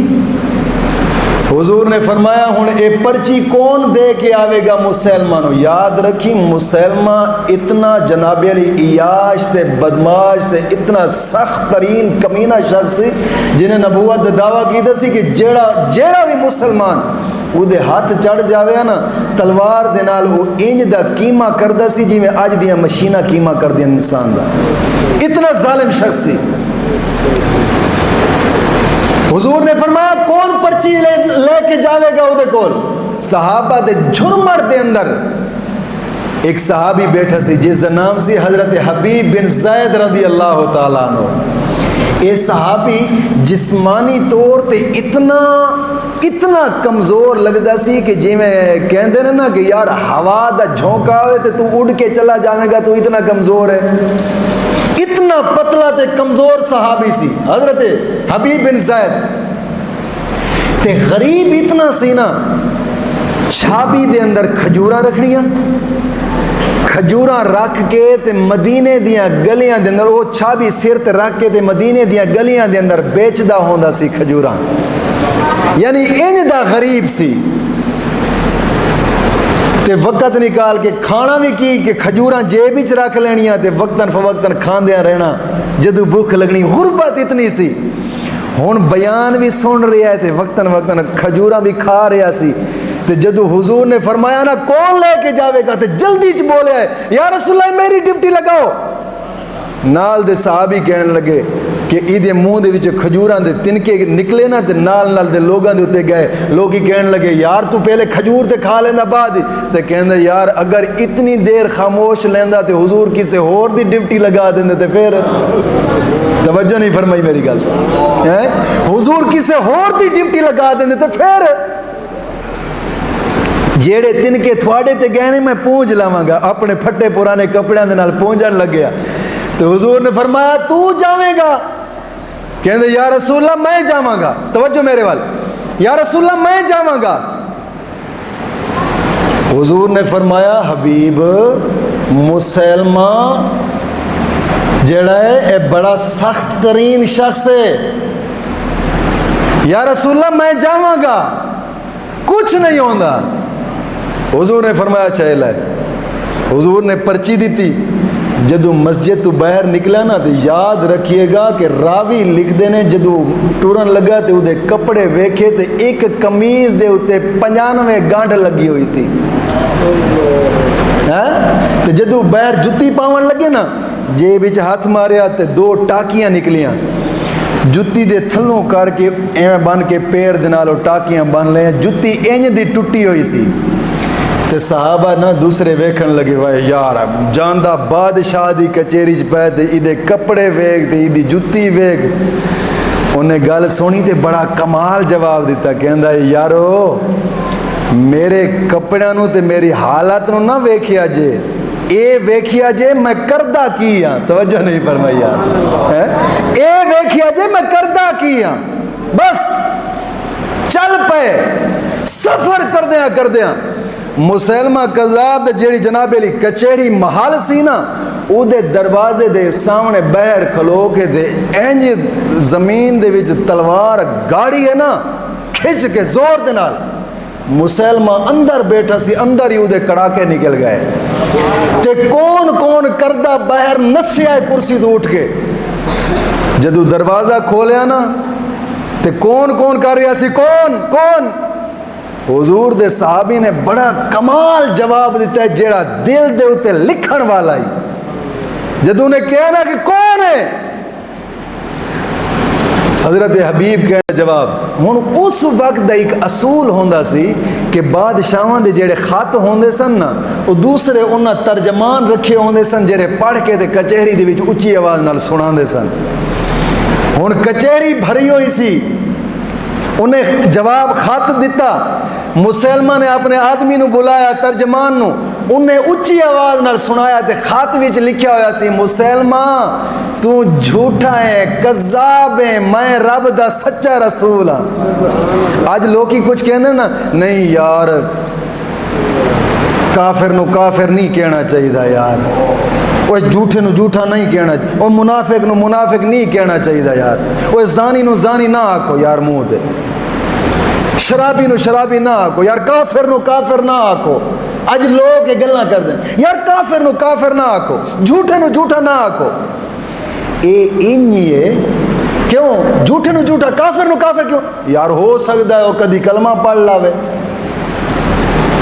حضور نے فرمایا ہن اے پرچی کون دے کے آوے گا مسلمہ نو؟ یاد رکھی مسلمہ اتنا جناب علی عیاش تے بدماش تے اتنا سخت ترین کمینہ شخص جنہیں نبوت دعویٰ کیتا سی کہ جیڑا بھی مسلمان او دے ہاتھ چڑھ جاوے نا تلوار دے نال او انج دا قیمہ کردا سی جی میں اج دیاں مشینہ قیمہ کر دیا انسان دا، اتنا ظالم شخص سی۔ حضور نے فرمایا کون پرچی لے کے جاوے گا اودے کول؟ صحابہ دے جھرمڑ دے اندر ایک صحابی بیٹھا سی جس دا نام سی حضرت حبیب بن زید رضی اللہ تعالیٰ عنہ۔ اے صحابی جسمانی طور تے اتنا کمزور لگدا سی کہ جی میں کہندے نا کہ یار ہوا دا جھونکا ہوئے تے تو اڑ کے چلا جاوے گا، تو اتنا کمزور ہے، اتنا پتلا تے کمزور صحابی سی حضرت حبیب بن زید۔ تے غریب اتنا سی نا، چھابی دے اندر کھجوراں رکھنیاں، کھجوراں رکھ کے تے مدینے دیاں گلیاں دے اندر وہ چھابی سر تے رکھ کے تے مدینے دیاں گلیاں دے اندر بیچدا ہوندا سی کھجوراں، یعنی انج دا غریب سی۔ تے وقت نکال کے کھانا بھی کی کہ کھجوراں جیب وچ رکھ لینیاں تے وقتاً فوقتاً کھاندیاں رہنا جدو بھوک لگنی۔ غربت اتنی سی، ہن بیان بھی سن رہا ہے تے وقتاً کھجوراں بھی کھا رہا سی۔ تے جدو حضور نے فرمایا نا کون لے کے جاوے گا تے جلدی چ بولے ہے یا رسول اللہ میری ڈیوٹی لگاؤ۔ نال دے صحابی کہنے لگے کہ ایدے منہ دے وچ کھجوراں دے تنکے نکلے نا تے نال دے لوگاں دے اتے گئے، لوگی کہنے لگے یار تو پہلے کھجور تے کھا لیندا بعد تے کہندے یار اگر اتنی دیر خاموش لیندا تے حضور کسے ہور دی ڈیوٹی لگا دیندے تے پھر توجہ نہیں فرمائی میری گل، حضور کسے ہور دی ڈیوٹی لگا دیندے تے پھر جیڑے تنکے تھوڑے تے گئے نے میں پونج لاواں گا. اپنے پھٹے پرانے کپڑیاں دے نال پونجن لگیا. تو حضور نے فرمایا تو جاویں گا؟ کہندے یا رسول اللہ میں جاواں گا. توجہ میرے وال. یا رسول اللہ میں جاواں گا. حضور نے فرمایا حبیب مسلمہ جڑا ہے اے بڑا سخت ترین شخص ہے. یا رسول اللہ میں جاواں گا کچھ نہیں ہوندا. حضور نے فرمایا چل ہے. حضور نے پرچی دیتی. جدو مسجد تو باہر نکلا نا تو یاد رکھیے گا کہ راوی لکھ دینے جدو ٹورن لگا تے اودے کپڑے ویکھے تے ایک کمیز دے اتے 95 گانڈ لگی ہوئی سی. تے جدو باہر جتی پاون لگے نا جے بچ ہاتھ ماریا تے 2 ٹاکیاں نکلیاں. جتی دے تھلوں کر کے ایویں بن کے پیر دے نال ٹاکیاں بن لے. جتی انج دی ٹوٹی ہوئی سی. تے صحابہ نہ دوسرے ویکھن لگے وائے یار جاندا بادشاہ دی کچہری چ پے تے ایدے کپڑے ویکھ تے ایدی جتی ویکھ. انہیں گل سنی تے بڑا کمال جواب دیتا. کہندا ہے یارو میرے کپڑیاں نو تے میری حالت نو نہ ویکھیا جے اے ویکھیا جے میں کردہ کی ہاں. توجہ نہیں فرمائی یار. اے ویکھیا جے میں کردہ کی ہاں. بس چل پے سفر کردیاں مسلمہ کذاب دے جیڑی جناب علی کچہری محل سی نا او دے دروازے دے سامنے باہر کھلو کے دے انج زمین دے وچ تلوار گاڑی ہے نا کھچ کے زور دے نال مسلمہ اندر بیٹھا سی. اندر ہی او دے کڑاکے نکل گئے. تے کون کردہ باہر نسیا ہے کرسی تو اٹھ کے. جدو دروازہ کھولیا نا تے کون کر رہا سی کون حضور دے صحابی نے بڑا کمال جواب دیتا ہے جیڑا دل دے اتے لکھن والا ہی. جدو نے کہا نا کہ کون ہے حضرت حبیب کہنا جواب. ہن اس وقت دا ایک اصول ہوندا سی کہ بادشاہاں دے جڑے خط ہوندے سن نا او دوسرے انہاں ترجمان رکھے ہوندے سن جڑے پڑھ کے تے کچہری دے وچ اونچی آواز نال سناندے سن. ہن کچہری بھری ہوئی سی. انہیں جواب خط دیتا. مسلمان نے اپنے آدمی نو بلایا ترجمان نو. انہیں اچھی آواز نال سنایا تے خط وچ لکھیا ہویا سی مسلمان تو جھوٹا ہے کذاب ہے میں رب دا سچا رسول ہاں. آج لوکی کچھ کہندے نا نہیں یار کافر نو کافر نہیں کہنا چاہیے یار. وہ جھوٹے نو جھوٹا نہیں کہنا چاہیے. وہ منافق نو منافق نہیں کہنا چاہیے یار. وہ زانی نو زانی نہ آکھو یار منہ تے. شرابی نو شرابی نہ آکھو یار. کافر نو کافر نہ آکھو. اج لوگ یہ گلاں کر دیں یار کافر نو کافر نہ آکھو جھوٹے نو جھوٹا نہ آکھو. اے انہی ہے کیوں جھوٹے نو جھوٹا کافر نو کافر کیوں یار ہو سکتا ہے وہ کدی کلمہ پڑھ لاوے.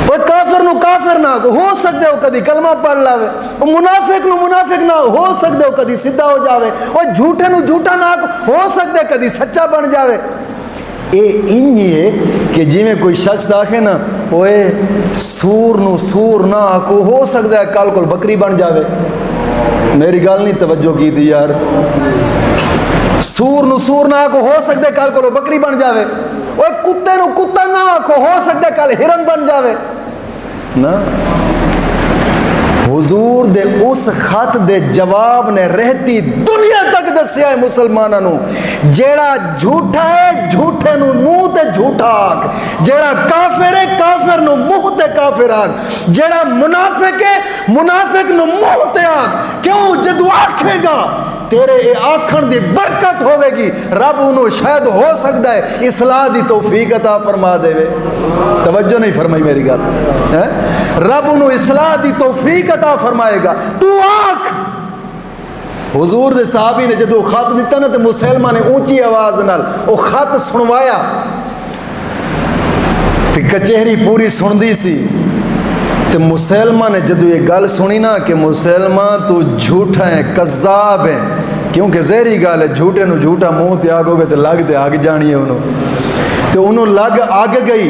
وہ کافر نو کافر نہ آکھو ہو سکتا ہے وہ کدی کلمہ پڑھ لاوے. وہ منافق نو منافق نہ ہو سکتا ہے وہ کدی سیدھا ہو جاوے. وہ جھوٹے نو جھوٹا نہ آکھو ہو سکتا ہے کدی سچا بن جاوے. اے انہی ہے کہ جی میں کوئی شخص آکھے نا اوے سور نو سور نہ آکھو ہو سکتا ہے کل کو بکری بن جاوے. میری گل نہیں توجہ کی تھی یار. سور نو سور نہ آکھو ہو سکتا ہے کل کو بکری بن جاوے. اوے کتے نو کتا نہ آکھو ہو سکتا ہے کل ہرن بن جاوے نا. حضور دے اس خط دے جواب نے رہتی دنیا تک دسیا ہے مسلمانوں نو جیڑا جھوٹا ہے جھوٹے نو منہ تے جھوٹا آکھ. جیڑا کافر ہے کافر نو منہ تے کافر آکھ. جیڑا منافق ہے منافق نو منہ تے آکھ. کیوں جدو آکھے گا تیرے اے آکھن دی برکت ہوے گی. رب انہوں شاید ہو سکتا ہے اصلاح دی توفیق عطا فرما دے وے. توجہ نہیں فرمائی میری گل. رب انہوں اصلاح دی توفیق عطا فرمائے گا. تو آنکھ. حضور دے صحابی نے جدو خط دیتا نا تو مسلمہ نے اونچی آواز نال وہ خط سنوایا تے کچہری پوری سن دی سی. تے مسلمہ نے جدو یہ گل سنی نا کہ مسلمہ تو جھوٹا ہے کذاب ہے کیونکہ زہری گل ہے جھوٹے نو جھوٹا منہ تے آگو گے تے لگ تے آگ جانی ہے انہوں. تے انہوں لگ آگ گئی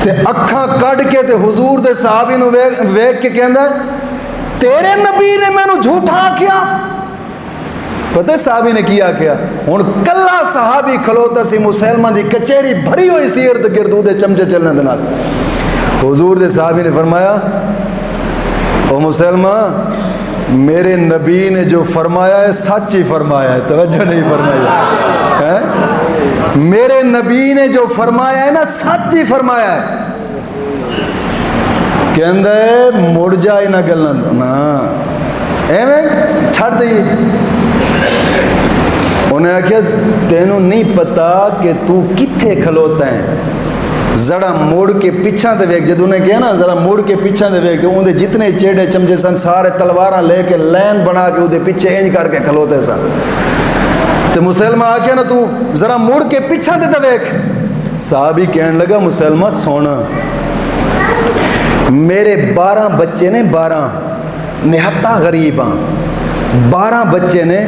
تے اکھاں کڑ کے تے حضور دے صحابی نو ویکھ کے کہندا تیرے نبی نے میں نو جھوٹا کیا. پتہ صحابی نے کیا ہن کلا صحابی کھلوتا سی مسلمہ دی کچہری بھری ہوئی سی ارد گرد دے چمچے چلنے دے نال. حضور دے صحابی نے فرمایا او مسلمہ میرے نبی نے جو فرمایا ہے سچ ہی فرمایا ہے. توجہ نہیں فرمایا ہے؟ میرے نبی نے جو فرمایا ہے نا سچ ہی فرمایا ہے. کہندہ ہے مڑ جائے نہ گلنا نا ایویں چھڑ دئیے. انہیں آکھیا تینوں نہیں پتا کہ تو کتھے کھلوتا ہے, ذرا موڑ کے پیچھا دے ویک. جدوں نے کہا نا ذرا موڑ کے پیچھا دے ویک, تو اندے جتنے چیڑے چمچے سن سارے تلواراں لے کے لین بنا کے اندے پیچھے انج کر کے کھلوتے سن. تو مسلمہ آکھیا نا تو ذرا موڑ کے پیچھا دے ویک. صحابی کہنے لگا مسلمہ سونا میرے 12 بچے نے, 12 نہتا غریب ہاں, 12 بچے نے.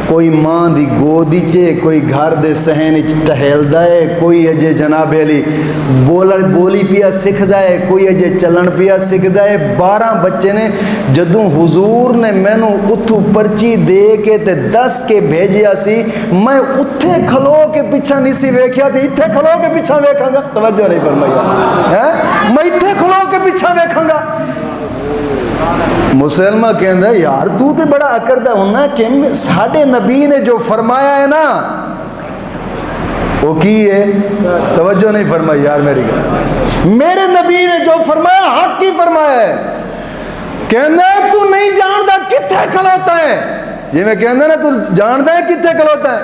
کوئی ماں دی گودی چے, کوئی گھر دے صحن ٹہل دائے, کوئی اجے جناب علی بولی پیا سکھ دائے, کوئی اجے چلن پیا سکھ دائے. 12 بچے نے. جدوں حضور نے مینوں اتھو پرچی دے کے تے 10 کے بھیجیا سی, میں اتھے کھلو کے پیچھا نہیں سی ویکھیا تے اتھے کھلو کے پیچھا ویکھاں گا. توجہ نہیں فرمایا, میں اتھے کھلو کے پیچھا ویکھاں گا. مسلمہ کہندہ ہے یار تو تے بڑا اکردہ ہونا کہ ساڑھے نبی نے جو فرمایا ہے نا وہ کی ہے. توجہ نہیں فرمائی یار میری گل. میرے نبی نے جو فرمایا حق ہی فرمایا ہے. کہندہ ہے تو نہیں جانتا کتھے کھلوتا ہے. یہ میں کہندہ نا تو جانتا ہے کتھے کھلوتا ہے.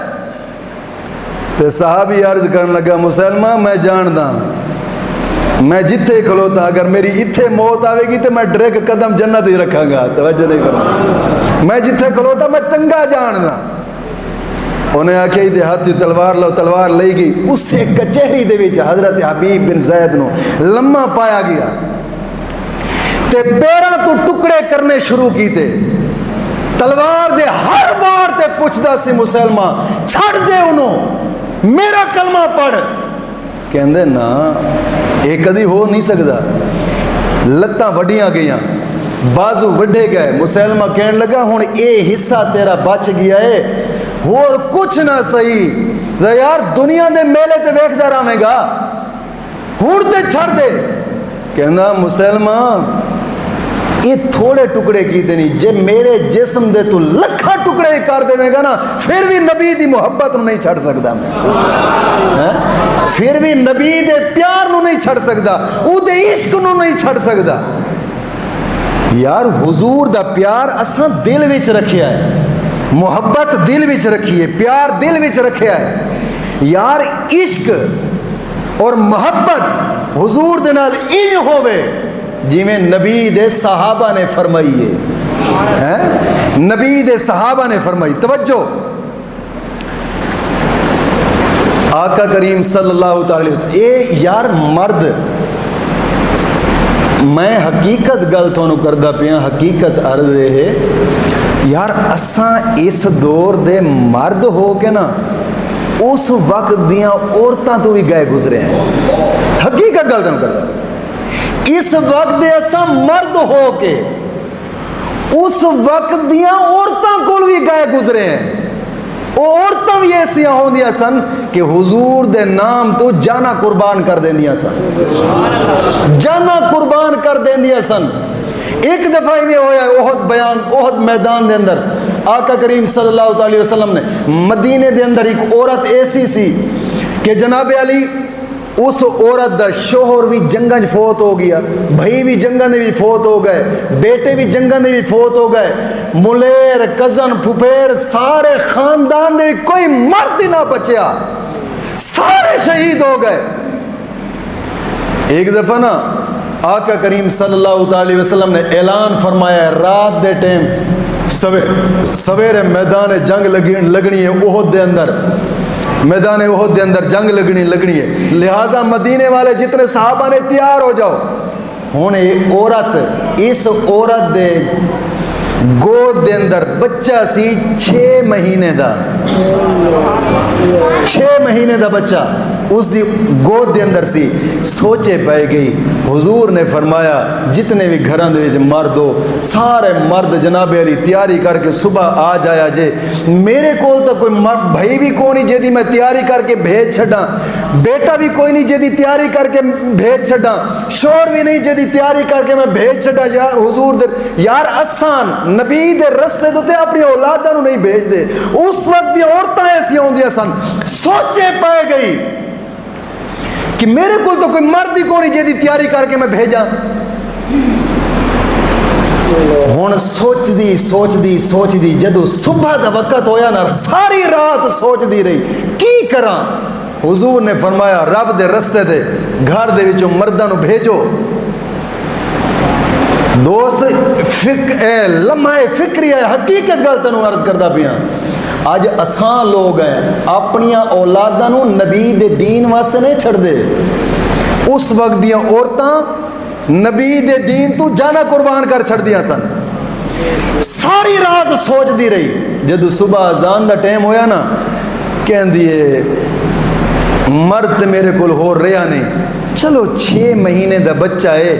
تو صحابی عرض کرنے لگا مسلمہ میں جانتا میں جتھے کھلوتا, اگر میری اتھے موت آوے گی تو میں ڈریک قدم جنت ہی رکھاں گا. توجہ نہیں کروں, میں جتھے کھلوتا میں چنگا جاننا. انہیں آکھیا ہی دے ہاتھ تلوار لو, تلوار لئی گئی. اسے کچہری دے وچ حضرت حبیب بن زید نو لمحہ پایا گیا تے پیراں تو ٹکڑے کرنے شروع کیتے. تلوار دے ہر وار تے پوچھدا سی مسلمہ چھڑ دے انہوں, میرا کلمہ پڑھ. کہندے نا یہ کدی ہو نہیں سکتا. لتاں وڈیاں گئیاں, بازو وڈے گئے. مسلمہ کہنے لگا ہن اے حصہ تیرا بچ گیا ہے, اور کچھ نہ صحیح یار دنیا دے میلے تے ویکھدا رہے گا, ہن تے چھڑ دے. کہنا مسلمہ یہ تھوڑے ٹکڑے کیتے نہیں, جے میرے جسم دے تو لکھا ٹکڑے کر دے گا نا پھر بھی نبی دی محبت نہیں چھڑ سکتا میں, پھر بھی نبی دے پیار نو نہیں چھڑ سکتا, او دے عشق نو نہیں چھڑ سکتا. یار حضور دا پیار اساں دل وچ رکھیا ہے, محبت دل وچ رکھی ہے, پیار دل وچ رکھیا ہے. یار عشق اور محبت حضور دے نال انج ہووے جی میں نبی دے صحابہ نے فرمائی ہے, نبی دے صحابہ نے فرمائی. توجہ, آقا کریم صلی اللہ علیہ وسلم اے یار مرد, میں حقیقت گل تھانوں کردہ پیا, حقیقت عرض ہے یار اساں اس دور دے مرد ہو کے نا اس وقت دیاں عورتاں تو بھی گئے گزرے ہیں. حقیقت گل تھانوں کردہ, اس وقت دے اساں مرد ہو کے اس وقت دیاں عورتاں کول بھی گئے گزرے ہیں. عورتاں بھی ایسیاں ہوندیاں سن کہ حضور دے نام تو جانا قربان کر دیندیاں سن, جانا قربان کر دیندیاں سن. ایک دفعہ یہ ہویا احد بیان, احد میدان دے اندر آقا کریم صلی اللہ علیہ وسلم نے مدینے دے اندر ایک عورت ایسی سی کہ جناب علی اس عورت دا شوہر بھی جنگاں فوت ہو گیا, بھائی بھی جنگاں دے بھی فوت ہو گئے, بیٹے بھی جنگاں دے بھی فوت ہو گئے, ملیر کزن پھپھیر سارے خاندان دے کوئی مرد نہ بچیا, سارے شہید ہو گئے. ایک دفعہ نا آقا کریم صلی اللہ علیہ وسلم نے اعلان فرمایا ہے رات دے ٹیم سویرے میدان جنگ لگنی ہے احد دے اندر, میدان احد دے اندر جنگ لگنی ہے, لہٰذا مدینے والے جتنے صحابہ نے تیار ہو جاؤ. ہن عورت, اس عورت دے گود دے اندر بچہ سی 6 مہینے دا, 6 مہینے دا بچہ. اس دی گود دے اندر سی سوچے پائے گئی حضور نے فرمایا جتنے بھی گھراں دے وچ مرد ہو سارے مرد جناب علی تیاری کر کے صبح آ جایا جے میرے کول تو کوئی مرد بھائی بھی کوئی نہیں جے میں تیاری کر کے بھیج چھڈاں بیٹا بھی کوئی نہیں جے تیاری کر کے بھیج چھڈاں شور بھی نہیں جے تیاری کر کے میں بھیج چھڈاں یا حضور دے یار آسان نبی دے رستے تو تے اپنی اولاداں نو نہیں بھیج دے اس وقت دی عورتاں ایسی ہوندیاں سن سوچے پائے گئی کہ میرے کو تو کوئی مرد ہی کوئی نہیں جے تیاری کر کے میں بھیجاں ہن سوچ دی جدو صبح دا وقت ہویا نا ساری رات سوچ دی رہی کی کراں حضور نے فرمایا رب دے رستے دے گھر دے وچوں مرداں نو بھیجو دوست لمحہ فکری ہے حقیقت گل تینوں عرض کردا پیاں اج اساں لوگ ہیں اپنیاں اولاداں نو نبی دے دین واسطے نہیں چھڑ دے اس وقت دیاں عورتاں نبی دے دین تو جانا قربان کر چھڑ دیا سن ساری رات سوچ دی رہی جدو صبح اذان دا ٹائم ہویا نا کہن دیئے مرد میرے کول ہو رہا نہیں چلو 6 مہینے دا بچہ ہے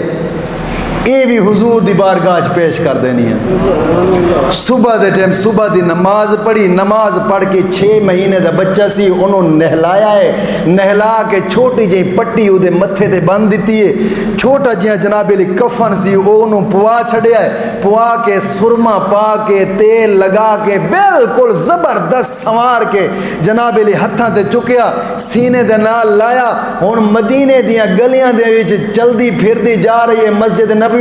اے بھی حضور دی بارگاہ پیش کر دینی ہے صبح دے ٹائم صبح دی نماز پڑھی نماز پڑھ کے 6 مہینے دا بچہ سی انہوں نہلایا ہے نہلا کے چھوٹی جی پٹی او دے متھے تے بند دیتی ہے چھوٹا جہاں جناب علی کفن سی انہوں پوا چھڑیا ہے پوا کے سرما پا کے تیل لگا کے بالکل زبردست سنوار کے جناب علی ہتھاں تے چکیا سینے دے نال لایا ہن مدینے دیاں گلیاں دے وچ چلدی پھردی جا رہی ہے مسجد نبی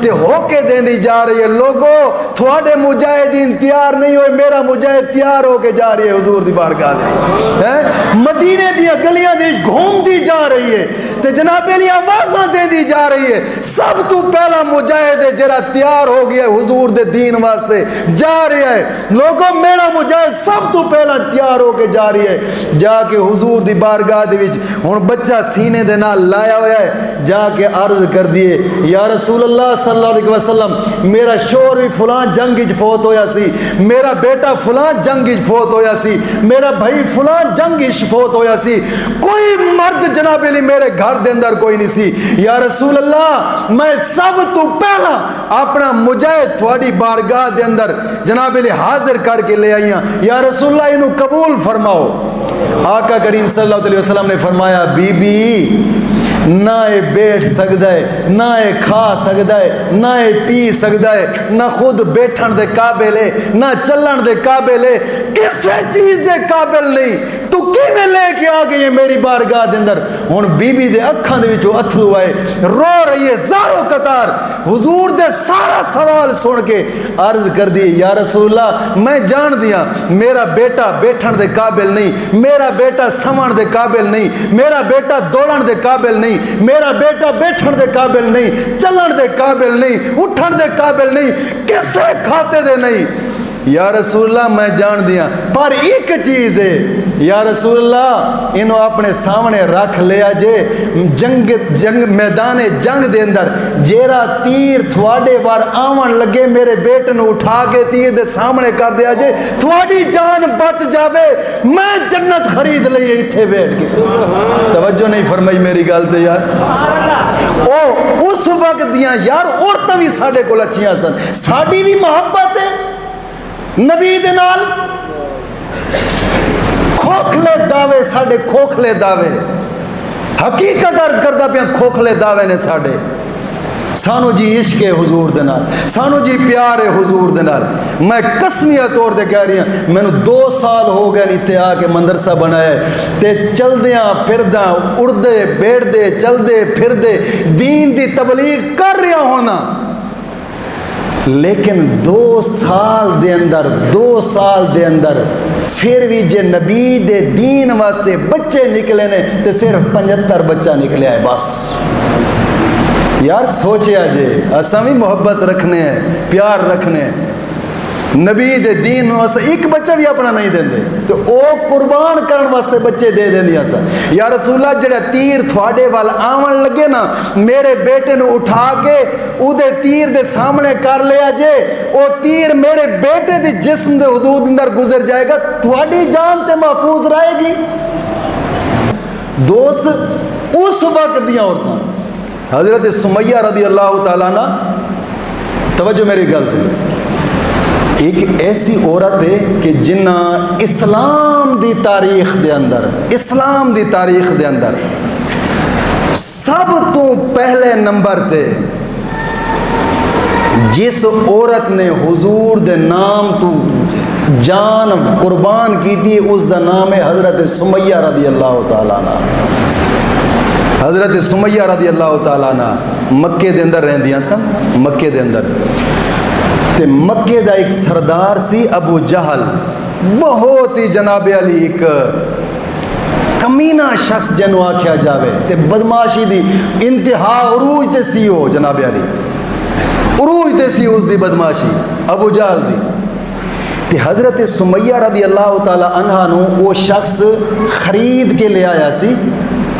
تے ہو کے دیندی جا رہی ہے لوگو تھوڑے مجاہدین تیار نہیں ہوئے میرا مجاہد تیار ہو کے جا رہی ہے حضور دی بارگاہ دے مدینے دی گلیاں دی گھوم دی جا رہی ہے تے جناب علی آوازاں دیندی جا رہی ہے سب تو پہلا مجاہد ہے جڑا تیار ہو گیا حضور دے دین واسطے جا رہا ہے لوگو میرا مجاہد سب تو پہلا تیار ہو کے جا رہی ہے جا کے حضور دی بارگاہ دے وچ ہن بچہ سینے دے نال لایا ہویا ہے جا کے عرض کر دیے یا رسول اللہ صلی اللہ علیہ وسلم میرا شوہر بھی فلان جنگ وچ فوت ہویا سی میرا بیٹا فلان جنگ وچ فوت ہویا سی میرا بھائی فلان جنگ وچ فوت ہویا سی کوئی مرد جناب علی میرے گھر دے اندر کوئی نہیں سی یا رسول اللہ میں سب تو پہلا اپنا مجاہد تھوڑی بارگاہ دے اندر جناب علی حاضر کر کے لے آئیاں یا رسول اللہ انہوں قبول فرماؤ آقا کریم صلی اللہ علیہ وسلم نے فرمایا بی بی نہ اے بیٹھ سکتا ہے نہ اے کھا سکتا ہے نہ اے پی سکتا ہے نہ خود بیٹھن دے قابل ہے نہ چلن دے قابل ہے کسے چیز دے قابل نہیں تو کیویں لے کے آ گئی ہے میری بارگاہ دے اندر ہن بی بی دے اکھاں دے وچوں اتھرو آئے رو رہی ہے زارو قطار حضور دے سارا سوال سن کے عرض کر دی یا رسول اللہ میں جان دیا میرا بیٹا بیٹھن دے قابل نہیں میرا بیٹا سمن دے قابل نہیں میرا بیٹا دوڑن دے قابل نہیں میرا بیٹا بیٹھن دے قابل نہیں چلن دے قابل نہیں اٹھن دے قابل نہیں کسے کھاتے دے نہیں یا رسول اللہ میں جان دیا پر ایک چیز ہے یا رسول اللہ انہوں اپنے سامنے رکھ لیا جے جنگ میدان جنگ دے اندر جیرا تیر تھوڑے بار آون لگے میرے بیٹے نو اٹھا کے تیر دے سامنے کر دیا جے تھوڑی جان بچ جاوے میں جنت خرید لئیے اتھے بیٹھ کے توجہ نہیں فرمائی میری گالتے یار او اس وقت دیاں یار عورتیں بھی ساڑھے کو لچیاں سن ساڑھی بھی محبت ہے نبی دے نال کھوکھلے دعوے ساڑھے کھوکھلے دعوے حقیقت عرض کرتا پیا کھوکھلے دعوے نے ساڑھے سانو جی عشق ہے حضور دے نال سانو جی پیار ہے حضور دے نال میں قسمیہ طور دے کہہ رہی ہوں میں نے 2 سال ہو گئے نیتے آ کے مندرسہ بنائے تے چل دیاں پھر دیاں اڑ دے بیٹھ دے چل دے پھر دے دین دی تبلیغ کر رہا ہونا لیکن 2 سال دے اندر پھر بھی جے نبی دے دین واسطے بچے نکلے نے تے صرف 75 بچہ نکلے آئے بس یار سوچے آجے اساں بھی محبت رکھنے ہیں پیار رکھنے ہیں نبی دے دین واسطے ایک بچہ بھی اپنا نہیں دیں دے تو او قربان کرن واسطے بچے دے دیں دیا سا یا رسول اللہ جڑا تیر تھوڑے وال آون لگے نا میرے بیٹے نو اٹھا کے او دے تیر دے سامنے کر لیا جے او تیر میرے بیٹے دے جسم دے حدود اندر گزر جائے گا تھوڑی جان تے محفوظ رہے گی دوست اس وقت دیا عورتاں. حضرت سمیہ رضی اللہ تعالیٰ عنہ، توجہ میری گل تے، ایک ایسی عورت ہے کہ جنہ اسلام دی تاریخ دے اندر سب تو پہلے نمبر تے جس عورت نے حضور دے نام تو جان قربان کی تھی اس دا نام ہے حضرت سمیہ رضی اللہ تعالیٰ عنہ. حضرت سمیہ رضی اللہ تعالیٰ عنہ مکے دے اندر رہندیاں سن. مکے دے اندر تے مکے دا ایک سردار سی ابو جہل، بہت ہی جناب علی ایک کمینہ شخص جنوں آکھیا جاوے تے بدماشی دی انتہا عروج تے سی ہو. جناب علی عروج تے سی اس دی بدماشی ابو جہل دی. تے حضرت سمیہ رضی اللہ تعالی عنہا نو وہ شخص خرید کے لے آیا سی،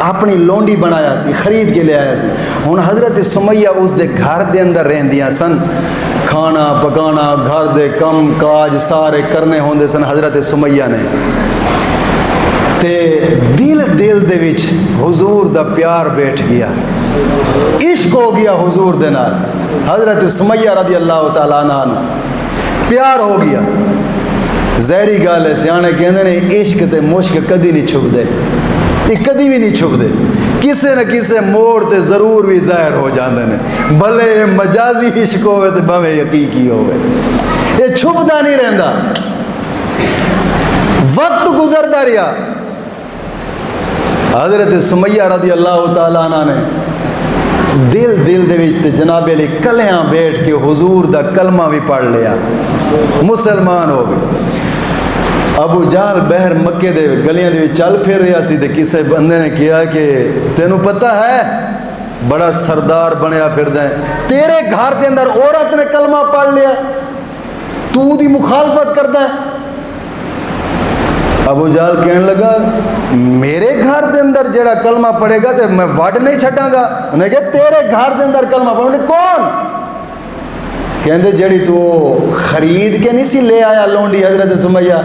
اپنی لونڈی بنایا سی، خرید کے لے آیا سی. ہن حضرت سمیہ اس دے گھر دے اندر رہندیاں سن، کھانا پکانا گھر دے کم کاج سارے کرنے ہوندے سن حضرت سمیہ نے. تے دل دے وچ حضور دا پیار بیٹھ گیا، عشق ہو گیا حضور دے نال. حضرت سمیہ رضی اللہ تعالیٰ عنہ نو پیار ہو گیا. ظاہری گل ہے، سیانے کہندے نے عشق تے مشک کدی نہیں چھپدے، یہ کدی بھی نہیں چھپدے، کسے نہ کسے موڑ تے ضرور بھی ظاہر ہو جاندے نے، بھلے مجازی عشق ہوئے تے بھویں حقیقی ہوئے، یہ چھپدا نہیں رہندا. وقت گزردا رہیا، حضرت سمیہ رضی اللہ تعالیٰ عنہ نے دل دے وچ جناب علی کلیاں بیٹھ کے حضور دا کلمہ بھی پڑھ لیا، مسلمان ہو گئے. ابو جہل بہر مکے دے گلیاں دے وچ چل پھر رہا سی تے کسے بندے نے کہا کہ تینوں پتہ ہے بڑا سردار بنیا پھردا ہے، تیرے گھر دے اندر عورت نے کلمہ پڑھ لیا، تو دی مخالفت کردا ہے. ابو جہل کہنے لگا میرے گھر دے اندر جڑا کلمہ پڑھے گا تے میں وڈ نہیں چھٹاں گا. انہیں کہا تیرے گھر دے اندر کلمہ پڑھے. کون؟ کہندے جڑی تو خرید کے نہیں سی لے آیا لونڈی حضرت سمیہ،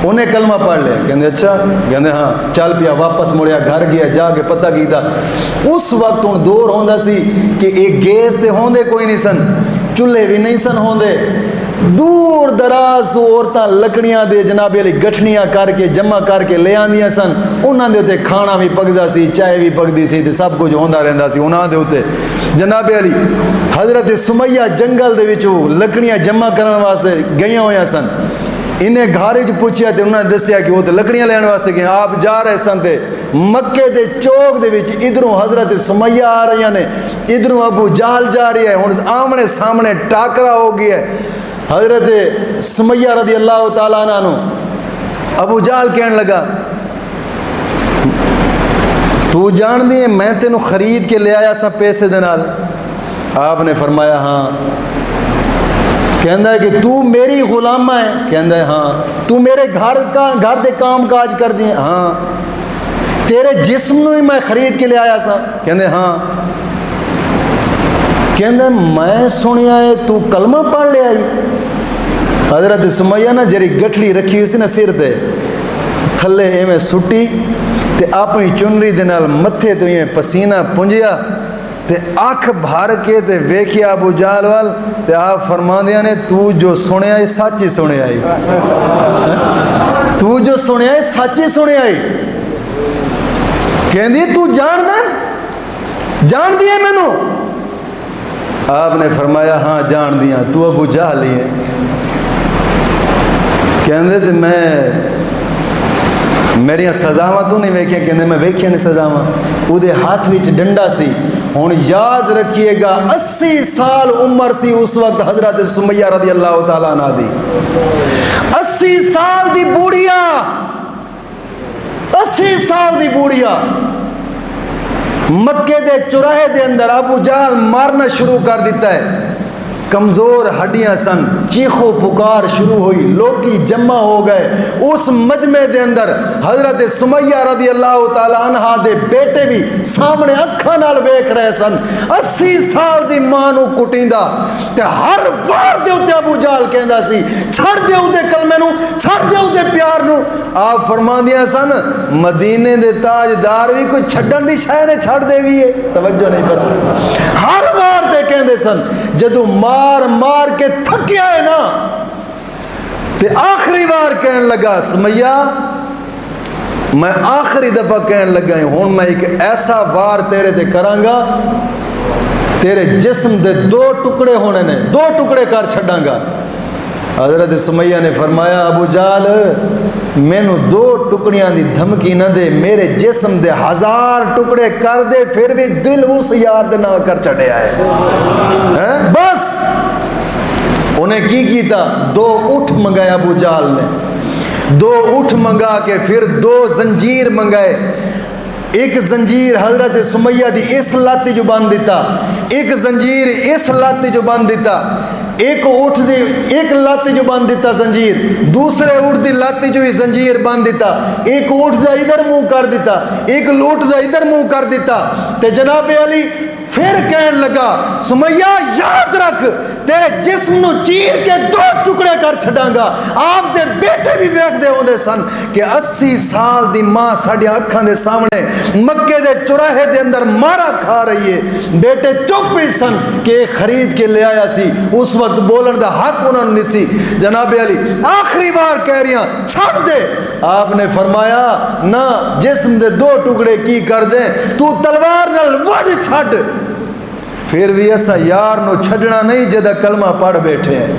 انہیں کلمہ پڑھ لیا. کہندے اچھا، کہندے ہاں. چل پیا، واپس مڑیا، گھر گیا، جا کے پتہ کیتا. اس وقت ہن دور ہوندا سی کہ ایک گیس تے ہوندے کوئی نہیں سن، چولہے بھی نہیں سن ہوندے. دور دراز تو عورتاں لکڑیاں دے جناب علی گٹھنیاں کر کے جمع کر کے لے آندیاں سن. انہاں دے تے کھانا بھی پکدا سی، چائے بھی پکدی سی تے سب کچھ ہوندا رہندا سی انہاں دے اوتے. جناب علی حضرت سمیہ جنگل دے وچوں لکڑیاں جمع کرن واسطے گئیاں ہویاں سن. انہیں گھر وچ پوچھیا تے انہاں نے دسیا کہ وہ تے لکڑیاں لین واسطے گئے. آپ جا رہے سن تے مکے دے چوک دے وچ ادھروں حضرت سمیہ آ رہی نے، ادھروں ابو جہل جا رہی ہے. ہن آمنے سامنے ٹاکرا ہو گیا ہے. حضرت سمیہ رضی اللہ تعالیٰ عنہ نو ابو جہل کہنے لگا تو جان دی میں تینوں خرید کے لے آیا سا پیسے دے نال. آپ نے فرمایا ہاں. کہندا ہے کہ تو میری غلامہ ہے؟ کہندا ہے ہاں. تو میرے گھر دے کام کاج کر دی؟ ہاں. تیرے جسم نو ہی میں خرید کے لے آیا سا؟ کہندے ہاں. کہندا میں سنیا ہے تو کلمہ پڑھ لے آئی. حضرت سمیہ نا جری گٹھڑی رکھی ہوئی سی نا سر تے تھلے ایویں سٹی تے اپنی چنری دے نال متھے تو ایویں پسینہ پنجیا تے اکھ بھر کے تے ویکھیا ابو جہل وال تے آپ فرماندیاں نے تو جو سنیا ہے سچ ہی سنیا ہے، تو جو سنیا ہے سچ ہی سنیا ہے. کہندی تو جان دی ہے مینوں؟ آپ نے فرمایا ہاں جان دیا، تو ابو جہل ہی ہے. کہندے تے میں میریاں سزاواں تو نہیں ویکھیاں؟ کہندے میں ویکھیا نہیں سزاواں. او دے ہاتھ وچ ڈنڈا سی. ہن یاد رکھیے گا 80 سال عمر سی اس وقت حضرت سمیہ رضی اللہ تعالیٰ عنہ دی. 80 سال دی بوڑھیا، 80 سال دی بوڑھیا مکے دے چوراہے دے اندر ابو جہل مارنا شروع کر دیتا ہے. کمزور ہڈیاں سن، چیخو پکار شروع ہوئی، لوگی جمع ہو گئے۔ اس مجمع دے اندر حضرت سمیہ رضی اللہ تعالی عنہ دے بیٹے بھی سامنے اکھاں نال ویکھ رہے سن۔ 80 سال دی ماں نو کٹیندا تے ہر وار دے اوتے ابو جہل کہندا سی چھڑ دے اودے کلمے نو، چھڑ دے اودے پیار نو۔ آپ فرماندیاں سن مدینے دے تاجدار بھی کوئی چھڈن دی شے نے چھڑ دے وی ہے، توجہ نہیں فرمائی۔ ہر وار دے کہندے سن جدوں مار مار کے تھکیا ہے نا تے آخری بار کہن لگا سمیہ میں آخری دفعہ کہن لگا ہوں میں ایک ایسا وار تیرے تے کراں گا تیرے جسم دے 2 ٹکڑے ہونے نے، 2 ٹکڑے کر چھڈاں گا۔ حضرت سمیہ نے فرمایا ابو جہل مینوں 2 ٹکڑیاں دی دھمکی نہ دے، میرے جسم دے 1000 ٹکڑے کر دے پھر بھی دل اس یار دے نہ کر چھڈیا ہے۔ بس انہیں کی کیتا 2 اٹھ منگایا ابو جہل نے، 2 اٹھ منگا کے پھر 2 زنجیر منگائے۔ ایک زنجیر حضرت سمیہ دی اس لاتی جو باندھ دیتا، ایک زنجیر اس لاتی جو باندھ دیتا، ایک اٹھ دی ایک لاتی جو باندھ دیتا زنجیر، دوسرے اٹھ دی لاتی جو ہی زنجیر باندھ دیتا، ایک اٹھ دا ادھر منہ کر دیتا، ایک لوٹ دا ادھر منہ کر دیتا۔ تے جناب علی پھر کہن لگا سمیہ یاد رکھ تے جسم نو چیر کے 2 ٹکڑے کر چھڈاں گا۔ آپ دے بیٹے بھی ویکھ دے ہوندے سن کہ 80 سال دی ماں ساڈی اکھاں دے سامنے مکے دے چوراہے دے اندر مارا کھا رہی ہے، بیٹے چپ ہی سن کہ خرید کے لے آیا سی، اس وقت بولن دا حق انہوں نے نہیں سی۔ جناب علی آخری بار کہہ رہی ہیں چھڑ دے، آپ نے فرمایا نہ جسم دے 2 ٹکڑے کی کر دیں، تو تلوار نال وڈ چھڈ۔ پھر بھی ایسا یار نو چھڈنا نہیں جدہ کلمہ پڑھ بیٹھے ہیں،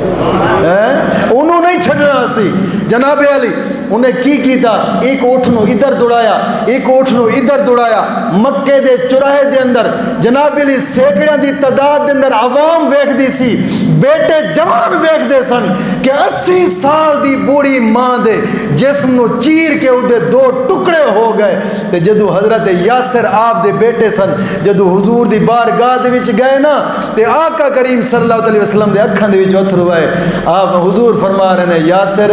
انہوں نہیں چھڈنا سی۔ جناب علی انہیں کی کیتا ایک اٹھ نو ادھر دوڑایا، ایک اٹھ نو ادھر دوڑایا۔ مکے دے چوراہے دے اندر جناب علی سینکڑیاں دی تعداد دے اندر عوام ویکھ دی سی، بیٹے جوان ویکھ دے سن کہ 80 سال دی بوڑھی ماں دے جسم نو چیر کے اودے 2 ٹکڑے ہو گئے۔ تے جدو حضرت یاسر آپ دے بیٹے سن جدو حضور دی بارگاہ دے وچ گئے نا تے آقا کریم صلی اللہ علیہ وسلم دے اکھاں دے وچ اتھرو آئے۔ آپ حضور فرما رہے ہیں یاسر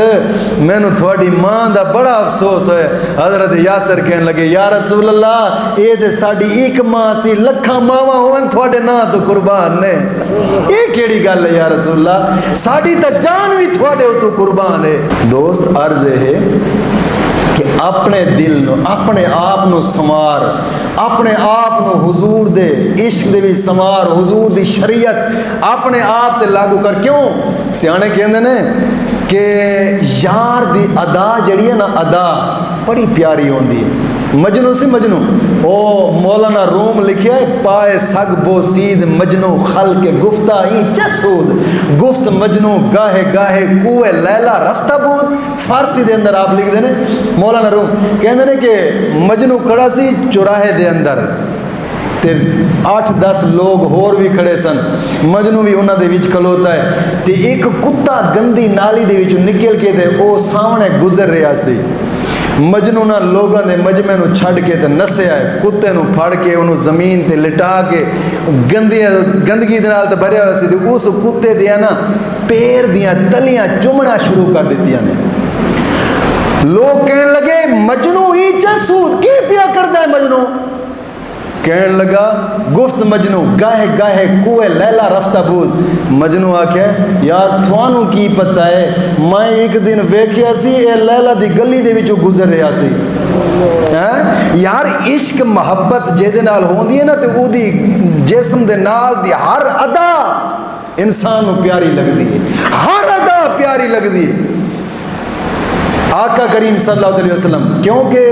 مینوں تھوڑی ماں دا بڑا افسوس ہے۔ حضرت یاسر کہنے لگے یا رسول اللہ اے تے ساڈی ایک ماں سی، لکھاں ماواں ہون تھوڑے نا تو قربان نے، اے کیڑی گل ہے یا رسول اللہ، ساڈی تا جان بھی تھوڑے تو قربان ہے۔ دوست عرض ہے کہ اپنے دل نو اپنے آپ نو سمار، اپنے آپ نو حضور دے عشق دے بھی سمار، حضور دی شریعت اپنے آپ تے لاگو کر۔ کیوں سیانے کہندے نے کہ یار دی ادا جڑی ہے نا ادا بڑی پیاری ہوندی ہے۔ مجنو سی مجنو او مولانا روم لکھیا ہے پائے سگ بوسید مجنو خل کے گفتہ ہی چسود، گفت مجنو گاہے گاہے کوئے لیلا رفتہ بود۔ فارسی دے اندر آپ لکھ دینے مولانا روم کہندے نے کہ مجنو کھڑا سی چوراہے دے اندر تے 8-10 لوگ ہور بھی کھڑے سن، مجنو بھی انہاں دے وچ کھلوتا ہے تے ایک کتا گندی نالی دے وچ نکل کے تے او سامنے گزر رہا سی۔ مجنو نہ لوگاں دے مجمع نو چھڑ کے تے نسے آئے، کتے نو پھڑ کے انہوں زمین تے لٹا کے گندگی دے نال تے بھریا ہوا سی تے اس کتے دیا نا پیر دیاں تلیاں چمڑا شروع کر دیتیاں نے۔ لوگ کہنے لگے مجنو ہی چسود کی پیا کردا ہے مجنو؟ کہنے لگا گفت مجنو گاہے گاہے کوئے لیلا رفتہ بود۔ مجنو آکھے یار تھوانو کی پتہ ہے میں ایک دن ویکھیا سی اے لیلا دی گلی دے وچوں گزر رہا سی۔ یار عشق محبت جے دے نال ہوندی ہے نا تے او دی جسم دے نال دی ہر ادا انسان نو پیاری لگدی ہے، ہر ادا پیاری لگدی ہے۔ آقا کریم صلی اللہ علیہ وسلم کیونکہ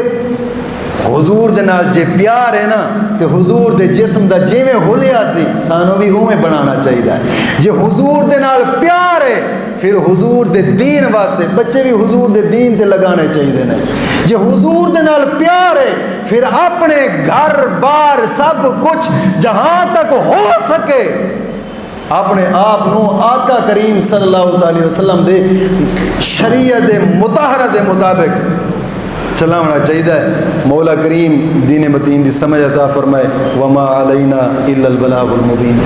حضور دے نال جے پیار ہے نا تے حضور دے جسم دا جیویں ہولیا سی سانو بھی اوویں بنانا چاہیے۔ جے حضور دے نال پیار ہے پھر حضور دے دین واسطے بچے بھی حضور دے دین تے لگانے چاہیے نے۔ جے حضور دے نال پیار ہے پھر اپنے گھر بار سب کچھ جہاں تک ہو سکے اپنے آپ نو آقا کریم صلی اللہ علیہ وسلم دے شریعت مطہرہ دے مطابق چلاونا چاہیے۔ مولا کریم دین متین دی سمجھ عطا فرمائے۔ وما علینا الا البلاغ المبین۔